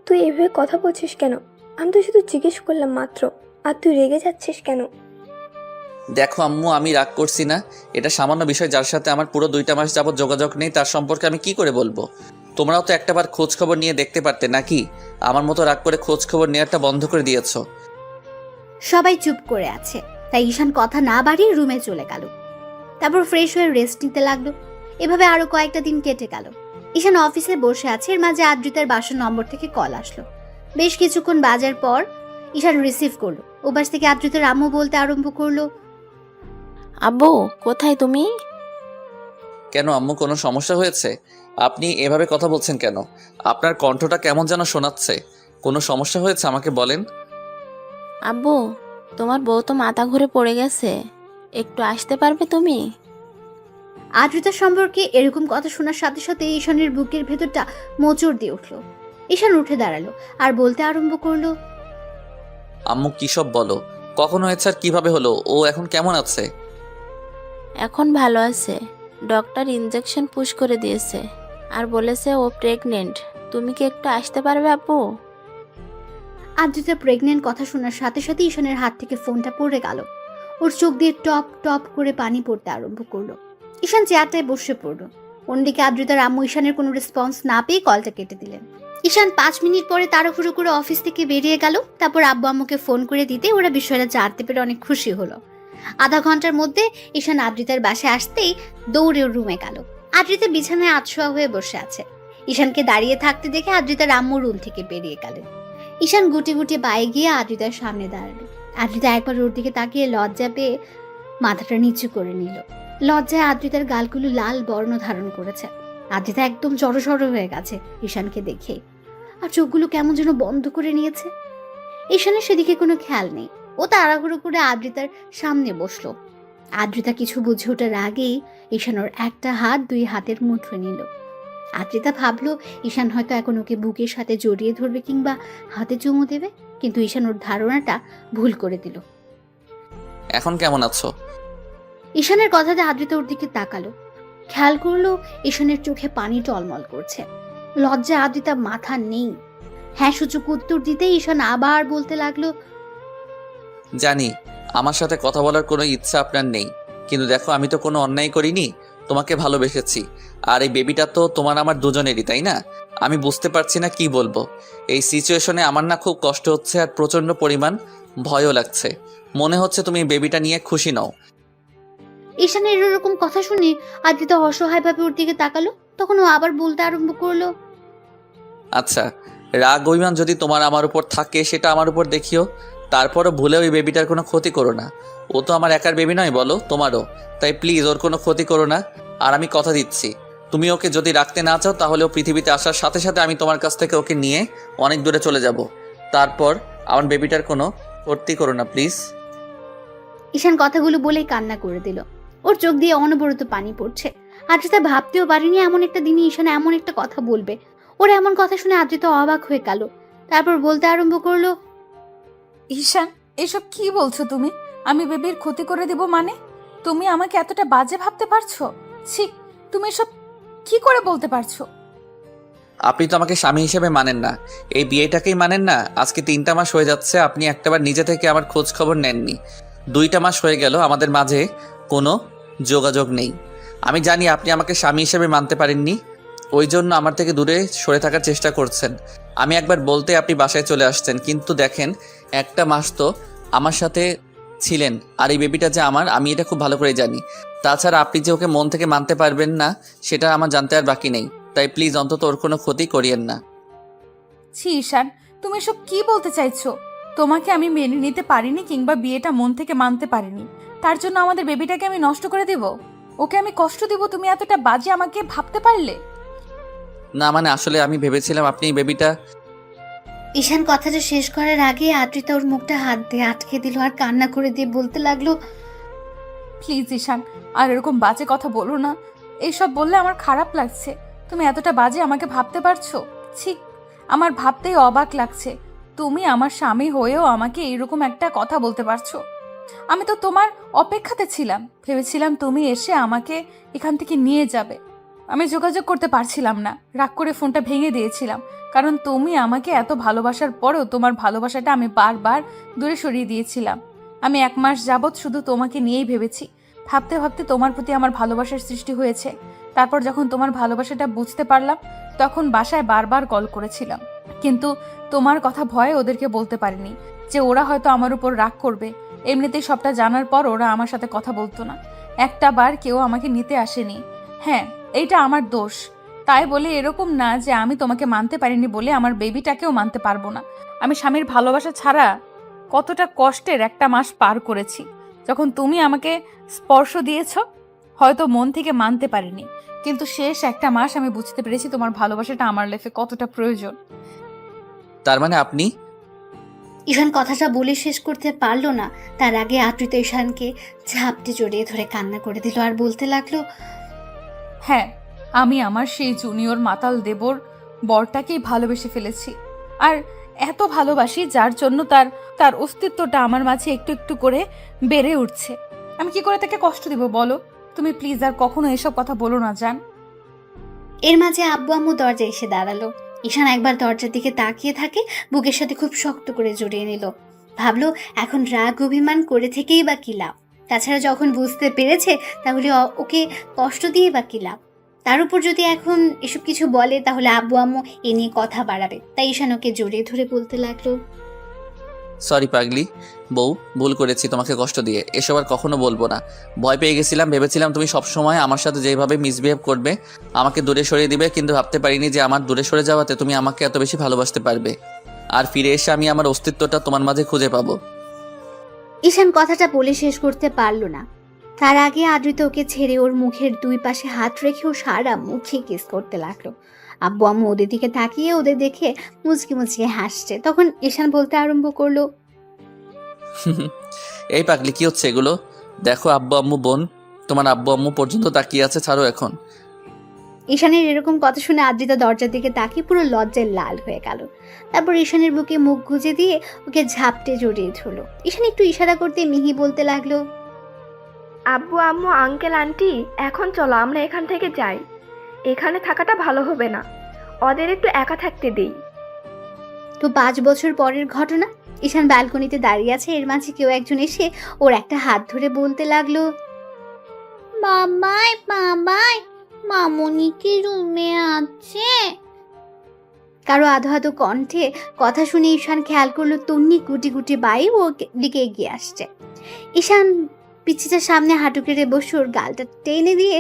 তুই এভাবে কথা বলছিস কেন? আমি তো শুধু জিজ্ঞেস করলাম মাত্র, আর তুই রেগে যাচ্ছিস কেন? দেখো আম্মু, আমি রাগ করছি না। এটা সামান্য বিষয়, যার সাথে আমার পুরো 2টা মাস যাবত যোগাযোগ নেই, তার সম্পর্কে আমি কি করে বলবো? তোমরাও তো একটাবার খোঁজ খবর নিয়ে দেখতে পারতে নাকি? আমার মতো রাগ করে খোঁজ খবর নেওয়াটা বন্ধ করে দিয়েছো। সবাই চুপ করে আছে, তাই ঈশান কথা না বাড়িয়ে রুমে চলে গেল। তারপর ফ্রেশ হয়ে রেস্ট নিতে লাগলো। এভাবে আরো কয়েকটা দিন কেটে গেল। ঈশান অফিসে বসে আছে, এর মাঝে আদ্রিতার বাসার নম্বর থেকে কল আসলো। বেশ কিছুক্ষণ বাজার পর ঈশান রিসিভ করলো। ওপাশ থেকে আদ্রিতার আম্মু বলতে আরম্ভ করলো, আব্বু কোথায় তুমি? কেন আম্মু, কোনো সমস্যা হয়েছে? আপনি এভাবে কথা বলছেন কেন? আপনার কণ্ঠটা কেমন যেন শোনাচ্ছে। কোনো সমস্যা হয়েছে আমাকে বলেন। আব্বু, তোমার বউ তো মাথা ঘুরে পড়ে গেছে, একটু আসতে পারবে তুমি? আদ্রিতার সম্পর্কে এরকম কথা শোনার সাথে সাথে ঈশানের বুকের ভেতরটা মোচড় দিয়ে উঠলো। ঈশান উঠে দাঁড়ালো আর বলতে আরম্ভ করলো, আম্মু কী সব বলো? কখন হয়েছে আর কিভাবে হলো? ও এখন কেমন আছে? এখন ভালো আছে। ডক্টর ইনজেকশন পুশ করে দিয়েছে আর বলেছে ও প্রেগনেন্ট। তুমি কি একটু আসতে পারবে আব্বু? আদ্রিতা প্রেগনেন্ট কথা শোনার সাথে সাথে ঈশানের হাত থেকে ফোনটা পড়ে গেল। ওর চোখ দিয়ে টপ টপ করে পানি পড়তে আরম্ভ করলো। ঈশান চেয়ারটায় বসে পড়লো। অন্যদিকে আদ্রিতার আম্মু ঈশানের কোনো রেসপন্স না পেয়ে কলটা কেটে দিলেন। ঈশান 5 মিনিট পরে তাড়াহুড়ো করে অফিস থেকে বেরিয়ে গেল। তারপর আব্বু আম্মুকে ফোন করে দিতে ওরা বিষয়টা জানতে পেরে অনেক খুশি হলো। আধা ঘন্টার মধ্যে ঈশান আদ্রিতার বাসায় আসতেই দৌড়ে ওর রুমে গেল। আদ্রিতা বিছানায় আতশোয়া হয়ে বসে আছে। ঈশানকে দাঁড়িয়ে থাকতে দেখে আদ্রিতার আম্মু রুম থেকে বেরিয়ে গেলেন। ঈশান গুটি গুটি বায়ে গিয়ে আদ্রিতার সামনে দাঁড়ালো। আদ্রিতা একবার ওর দিকে তাকিয়ে লজ্জা পেয়ে মাথাটা নিচু করে নিল। লজ্জায় আদ্রিতার গালগুলো লাল বর্ণ ধারণ করেছে। আদ্রিতা একদম জড়সড় হয়ে গেছে ঈশানকে দেখে, আর চোখগুলো কেমন যেন বন্ধ করে নিয়েছে। ঈশানের সেদিকে কোনো খেয়াল নেই। ও তাড়াহুড়ো করে আদ্রিতার সামনে বসলো। আদ্রিতা কিছু বুঝে ওঠার আগেই ঈশান ওর একটা হাত 2 হাতের মুঠোয় নিল। আদ্রিতা ভাবলো ঈশান হয়তো এখন ওকে বুকের সাথে জড়িয়ে ধরবে কিংবা হাতে চুমু দেবে, কিন্তু ঈশান ওর ধারণাটা ভুল করে দিল। এখন কেমন আছো? ঈশানের কথাতে আদ্রিতা ওর দিকে তাকালো। খেয়াল করলো ঈশানের চোখে পানি টলমল করছে। লজ্জায় আদ্রিতা মাথা নেই। হ্যাঁ সূচক উত্তর দিতে ঈশান আবার বলতে লাগলো, জানি আমার সাথে কথা বলার কোনো ইচ্ছা আপনার নেই, কিন্তু দেখো আমি তো কোনো অন্যায় করিনি, তোমাকে ভালোবেসেছি। আর এই বেবিটা তো তোমার আমার দুজনেরই, তাই না? আমি বুঝতে পারছি না কি বলবো। এই সিচুয়েশনে আমার না খুব কষ্ট হচ্ছে আর প্রচণ্ড পরিমাণ ভয়ও লাগছে। মনে হচ্ছে তুমি বেবিটা নিয়ে খুশি নও। ঈশানের এরকম কথা শুনে আদ্রিতা অসহায়ভাবে ওর দিকে তাকালো। তখন ও আবার বলতে আরম্ভ করলো, আচ্ছা, রাগ অভিমান যদি তোমার আমার উপর থাকে সেটা আমার উপর দেখিও, তারপরও ভুলেও এই বেবিটার কোনো ক্ষতি করো না। ও তো আমার একার বেবি নয়, বলো, তোমারও। তাই প্লিজ ওর কোনো ক্ষতি করো না। আর আমি কথা দিচ্ছি, তুমি ওকে যদি রাখতে না চাও তাহলে ও পৃথিবীতে আসার সাথে সাথে আমি তোমার কাছ থেকে ওকে নিয়ে অনেক দূরে চলে যাব। তারপর আমার বেবিটার কোনো ক্ষতি করো না প্লিজ। ঈশান কথাগুলো বলেই কান্না করে দিল। ওর চোখ দিয়ে অনবরত পানি পড়ছে। আদ্রিতা ভাবতেও পারিনি এমন একটা দিনে ঈশান এমন একটা কথা বলবে। ওর এমন কথা শুনে আদ্রিতা অবাক হয়ে গেল। তারপর বলতে আরম্ভ করলো, ঈশান, এসব কি বলছো তুমি? আমি বেবির ক্ষতি করে দিব মানে? তুমি আমাকে এতটা বাজে ভাবতে পারছো? ছি, তুমি এসব কি করে বলতে পারছো? আপনি তো আমাকে স্বামী হিসেবে মানেন না, এই বিয়েটাকেই মানেন না। আজকে 3টা মাস হয়ে যাচ্ছে, আপনি একটাবার নিজে থেকে আমার খোঁজ খবর নেননি। 2টা মাস হয়ে গেল আমাদের মাঝে কোনো যোগাযোগ নেই। আমি জানি আপনি আমাকে স্বামী হিসেবে মানতে পারেননি, ওই জন্য আমার থেকে দূরে সরে থাকার চেষ্টা করছেন। আমি একবার বলতে আপনি বাসায় চলে আসছেন, কিন্তু দেখেন 1টা মাস তো আমার সাথে ছিলেন। আর এই বেবিটা যে আমার, আমি এটা খুব ভালো করে জানি। তাছাড়া আপনি যে ওকে মন থেকে মানতে পারবেন না সেটা আমার জানতে আর বাকি নেই। তাই প্লিজ অন্তত ওর কোনো ক্ষতি করিয়েন না। ছি ঈশান, তুমি এসব কি বলতে চাইছো? তোমাকে আমি মেনে নিতে পারিনি কিংবা বিয়েটা মন থেকে মানতে পারিনি, তার জন্য আমাদের বেবিটাকে আমি নষ্ট করে দিব? ওকে আমি কষ্ট দিব? তুমি এতটা বাজে আমাকে ভাবতে পারলে? না মানে আসলে আমি ভেবেছিলাম আপনি এই বেবিটা। ঈশান কথাটা শেষ করার আগে আদ্রিতা ওর মুখটা হাত দিয়ে আটকে দিল আর কান্না করে দিয়ে বলতে লাগলো, প্লিজ ঈশান, আর এরকম বাজে কথা বলো না। এইসব বললে আমার খারাপ লাগছে। তুমি এতটা বাজে আমাকে ভাবতে পারছো? ছি, আমার ভাবতেই অবাক লাগছে। তুমি আমার স্বামী হয়েও আমাকে এরকম একটা কথা বলতে পারছো? আমি তো তোমার অপেক্ষাতে ছিলাম, ভেবেছিলাম তুমি এসে আমাকে এখান থেকে নিয়ে যাবে। আমি যোগাযোগ করতে পারছিলাম না, রাগ করে ফোনটা ভেঙে দিয়েছিলাম, কারণ তুমি আমাকে এত ভালোবাসার পরেও তোমার ভালোবাসাটা আমি বারবার দূরে সরিয়ে দিয়েছিলাম। আমি 1 মাস যাবৎ শুধু তোমাকে নিয়েই ভেবেছি। ভাবতে ভাবতে তোমার প্রতি আমার ভালোবাসার সৃষ্টি হয়েছে। তারপর যখন তোমার ভালোবাসাটা বুঝতে পারলাম, তখন বাসায় বারবার কল করেছিলাম, কিন্তু তোমার কথা ভয়ে ওদেরকে বলতে পারিনি যে ওরা হয়তো আমার উপর রাগ করবে। এমনিতেই সবটা জানার পর ওরা আমার সাথে কথা বলতো না। একটা বার কেউ আমাকে নিতে আসেনি। হ্যাঁ, এইটা আমার দোষ। তাই বলে এরকম না যে আমি তোমাকে মানতে পারিনি বলে আমার বেবিটাকেও মানতে পারবো না। আমি স্বামীর ভালোবাসা ছাড়া কতটা কষ্টের 1টা মাস পার করেছি। যখন তুমি আমাকে স্পর্শ দিয়েছ, হয়তো মন থেকে মানতে পারিনি, কিন্তু শেষ 1টা মাস আমি বুঝতে পেরেছি তোমার ভালোবাসাটা আমার লাইফে কতটা প্রয়োজন। তার মানে আপনি। ঈশান কথাটা বলে শেষ করতে পারলো না। তার আগে আদ্রিতা ঈশানকে ঝাপটে জড়িয়ে ধরে কান্না করে দিল আর বলতে লাগলো, হ্যাঁ, আমি আমার সেই জুনিয়র মাতাল দেবর বরটাকেই ভালোবেসে ফেলেছি। আর এত ভালোবাসি যার জন্য তার অস্তিত্বটা আমার মাঝে একটু একটু করে বেড়ে উঠছে। আমি কি করে তাকে কষ্ট দিব বলো? তুমি প্লিজ আর কখনো এসব কথা বলো না জান। এর মাঝে আব্বু আম্মু দরজায় এসে দাঁড়ালো। ঈশান একবার দরজার দিকে তাকিয়ে থাকে, বুকের সাথে খুব শক্ত করে জড়িয়ে নিল। ভাবলো এখন রাগ অভিমান করে থেকেই বা কি লাভ? তাছাড়া যখন বুঝতে পেরেছে তাহলে ওকে কষ্ট দিয়ে বা কি লাভ? তার উপর যদি এখন এসব কিছু বলে তাহলে আব্বু আম্মু এ নিয়ে কথা বাড়াবে, তাই ঈশান ওকে জড়িয়ে ধরে বলতে লাগলো, সরি পাগলি বউ, ভুল করেছি তোমাকে কষ্ট দিয়ে, এসব আর কখনো বলবো না। ভয় পেয়ে গেছিলাম, ভেবেছিলাম তুমি সবসময় আমার সাথে যেভাবে মিসবিহেভ করবে আমাকে দূরে সরিয়ে দিবে, কিন্তু ভাবতে পারিনি যে আমার দূরে সরে যাওয়াতে তুমি আমাকে এত বেশি ভালোবাসতে পারবে আর ফিরে এসে আমি আমার অস্তিত্বটা তোমার মাঝে খুঁজে পাবো। ঈশান কথাটা বলে শেষ করতে পারলো না। তার আগে আদ্রিতা ওকে ছেড়ে ওর মুখের দুই পাশে হাত রেখে ও সারা মুখে কিস করতে লাগলো। আব্বু আম্মু ওদের দিকে তাকিয়ে ওদের দেখে মুচকি মুচকি হাসছে। তখন ঈশান বলতে আরম্ভ করলো, এই পাগলি কি হচ্ছে এগুলো? দেখো আব্বু আম্মু বোন, তোমার আব্বু আম্মু পর্যন্ত তাকিয়ে আছে, ছাড়ো এখন। ঈশানের এরকম কথা শুনে আদ্রিতা দরজার দিকে তাকিয়ে পুরো লজ্জায় লাল হয়ে গেল। তারপর ঈশানের বুকে মুখ গুজে দিয়ে ওকে ঝাপটে জড়িয়ে ধরলো। ঈশান একটু ইশারা করতে মিহি বলতে লাগলো, আব্বু আম্মু আঙ্কেল আন্টি এখন চলো আমরা এখান থেকে যাই, এখানে থাকাটা ভালো হবে না, ওদের একটু একা থাকতে দেই। তো 5 বছর পরের ঘটনা। ঈশান ব্যালকনিতে দাঁড়িয়ে আছে, এর মাঝে কেউ একজন এসে ওর একটা হাত ধরে বলতে লাগলো, বাবাই বাবাই মামুনি কি রুমে আছে? কারো আধো আধো কণ্ঠে কথা শুনে ঈশান খেয়াল করলো তন্নি গুটি গুটি বাই ওর দিকে এগিয়ে আসছে। ঈশান পিছিটা সামনে হাঁটু কেটে বসে ওর গালটা টেনে দিয়ে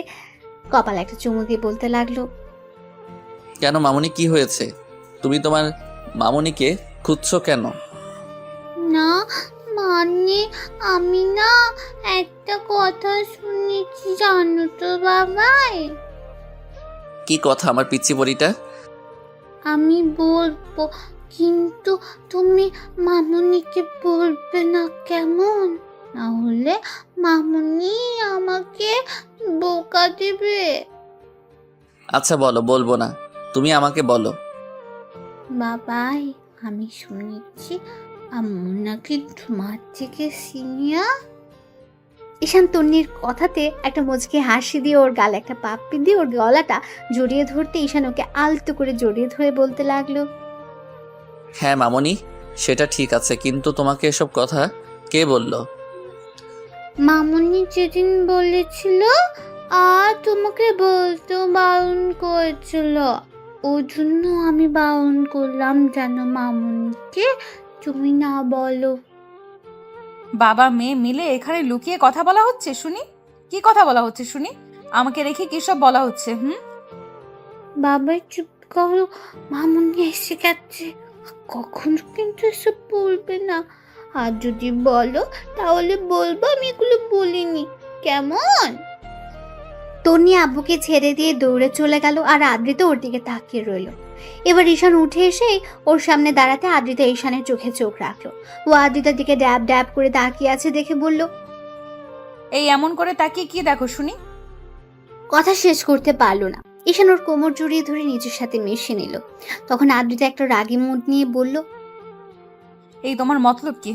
কপালে একটা চুমু দিয়ে বলতে লাগলো, কেন মামুনি, কি হয়েছে? তুমি তোমার মামুনিকে খুঁজছো কেন? না মানে আমি না একটা কথা শুনেছি জানো তো বাবাই। কি কথা আমার পিচ্চি পরিটা? আমি বলবো কিন্তু তুমি মামুনিকে বলবে না কেমন? না হলে মামুনি আমাকে বোকা দেবে। আচ্ছা বলো, বলবো না, তুমি আমাকে বলো। বাবাই আমি শুনেছি আম্মু নাকি তোমার থেকে সিনিয়র। ঈশান তন্নির কথাতে একটা মুচকি হাসি দিয়ে ওর গালে একটা পাপ্পি দিয়ে ওর গলাটা জড়িয়ে ধরতে ঈশান ওকে আলতো করে জড়িয়ে ধরে বলতে লাগলো, হ্যাঁ মামুনি, সেটা ঠিক আছে, কিন্তু তোমাকে এসব কথা কে বললো? মামুনি যেদিন বলেছিল আর তোমাকে বলতে বারণ করেছিল, ওই জন্য আমি বারণ করলাম যেন মামুনিকে তুমি না বলো। বাবা মেয়ে মিলে এখানে লুকিয়ে কথা বলা হচ্ছে শুনি? কি কথা বলা হচ্ছে শুনি? আমাকে রেখে কি সব বলা হচ্ছে? বাবা চুপ করো, মামুনি এসে গেছে, কখনো কিন্তু এসব বলবে না, আর যদি বলো তাহলে বলবো আমি এগুলো বলিনি, কেমন? তন্নি আব্বুকে ছেড়ে দিয়ে দৌড়ে চলে গেল আর আদ্রিতা ওর দিকে তাকিয়ে রইল। এবার ঈশান উঠে এসে ওর সামনে দাঁড়াতে আদ্রিতা ঈশানের চোখে চোখ রাখলো। ও আদ্রিতার দিকে ড্যাব ড্যাব করে তাকিয়ে আছে দেখে বলল, এই এমন করে তাকিয়ে কি দেখো শুনি? কথা শেষ করতে পারলো না। ঈশান ওর কোমর জড়িয়ে ধরে নিজের সাথে মিশে নিল। তখন আদ্রিতা একটা রাগী মুড নিয়ে বলল, এই তোমার মতলব কি?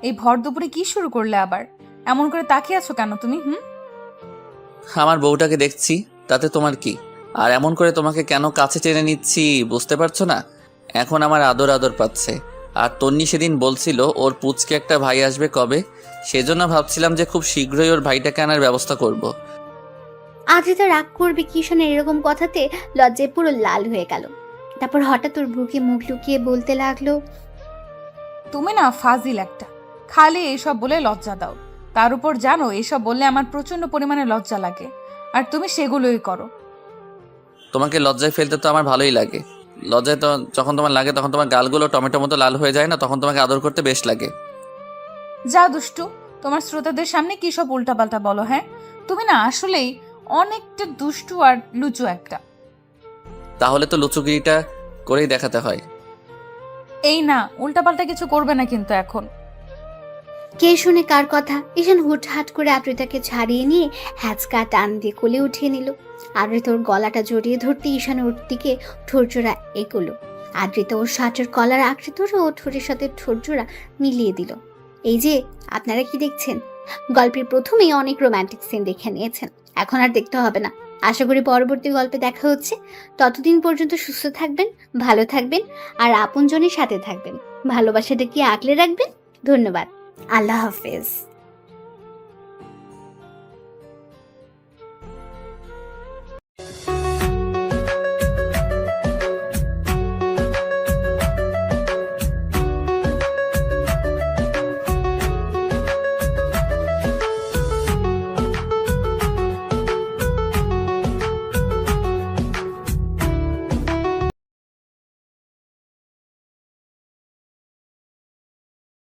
এই ভর দুপুরে কি শুরু করলে আবার? এমন করে তাকিয়ে আছো কেন তুমি? আমার বউটাকে দেখছি, তাতে তোমার কি? আর এমন করে তোমাকে কেন কাছে টেনে নিচ্ছি বুঝতে পারছো না? এখন আমার আদর আদর পাচ্ছে। আর তন্নি সেদিন বলছিল ওর পুচকে একটা ভাই আসবে কবে, সেজন্য ভাবছিলাম যে খুব শীঘ্রই ওর ভাইটাকে আনার ব্যবস্থা করব। আদ্রিতা রাগ করবে কি ঈশানের এরকম কথাতে লজ্জায় পুরো লাল হয়ে গেল। তারপর হঠাৎ ওর বুকে মুখ লুকিয়ে বলতে লাগলো, তুমি না ফাজিল একটা, খালি এইসব বলে লজ্জা দাও। তার উপর জানো এসব বললে আমার প্রচন্ড পরিমাণে লজ্জা লাগে, আর তুমি সেগুলোই করো। তোমাকে লজ্জায় ফেলতে তো আমার ভালোই লাগে। লজ্জায় তো যখন তোমার লাগে তখন তোমার গালগুলো টমেটো মতো লাল হয়ে যায় না, তখন তোমাকে আদর করতে বেশ লাগে। যা দুষ্টু, তোমার শ্রোতাদের সামনে কি সব উল্টাপাল্টা বলো? তুমি না আসলেই অনেকটা দুষ্টু আর লুচু একটা। তাহলে তো লুচুগিরিটা করেই দেখাতে হয়। এই না, উল্টাপাল্টা কিছু করবে না কিন্তু এখন। কে শুনে কার কথা? ঈশান হুটহাট করে আদ্রিতাকে ছাড়িয়ে নিয়ে হ্যাচকা টান দিয়ে কোলে উঠিয়ে নিল। আদ্রিতা ওর গলাটা জড়িয়ে ধরতে ঈশান ওর দিকে ঠোরজোড়া এগোলো। আদ্রিতা ওর শার্টের কলার আঁকড়ে ধরে ও ঠোঁটের সাথে ঠোরজোড়া মিলিয়ে দিল। এই যে আপনারা কি দেখছেন, গল্পের প্রথমেই অনেক রোম্যান্টিক সিন দেখে নিয়েছেন, এখন আর দেখতে হবে না। আশা করি পরবর্তী গল্পে দেখা হচ্ছে। ততদিন পর্যন্ত সুস্থ থাকবেন, ভালো থাকবেন আর আপনজনের সাথে থাকবেন। ভালোবাসাটা কি আগলে রাখবেন। ধন্যবাদ। আল্লাহ হাফেজ।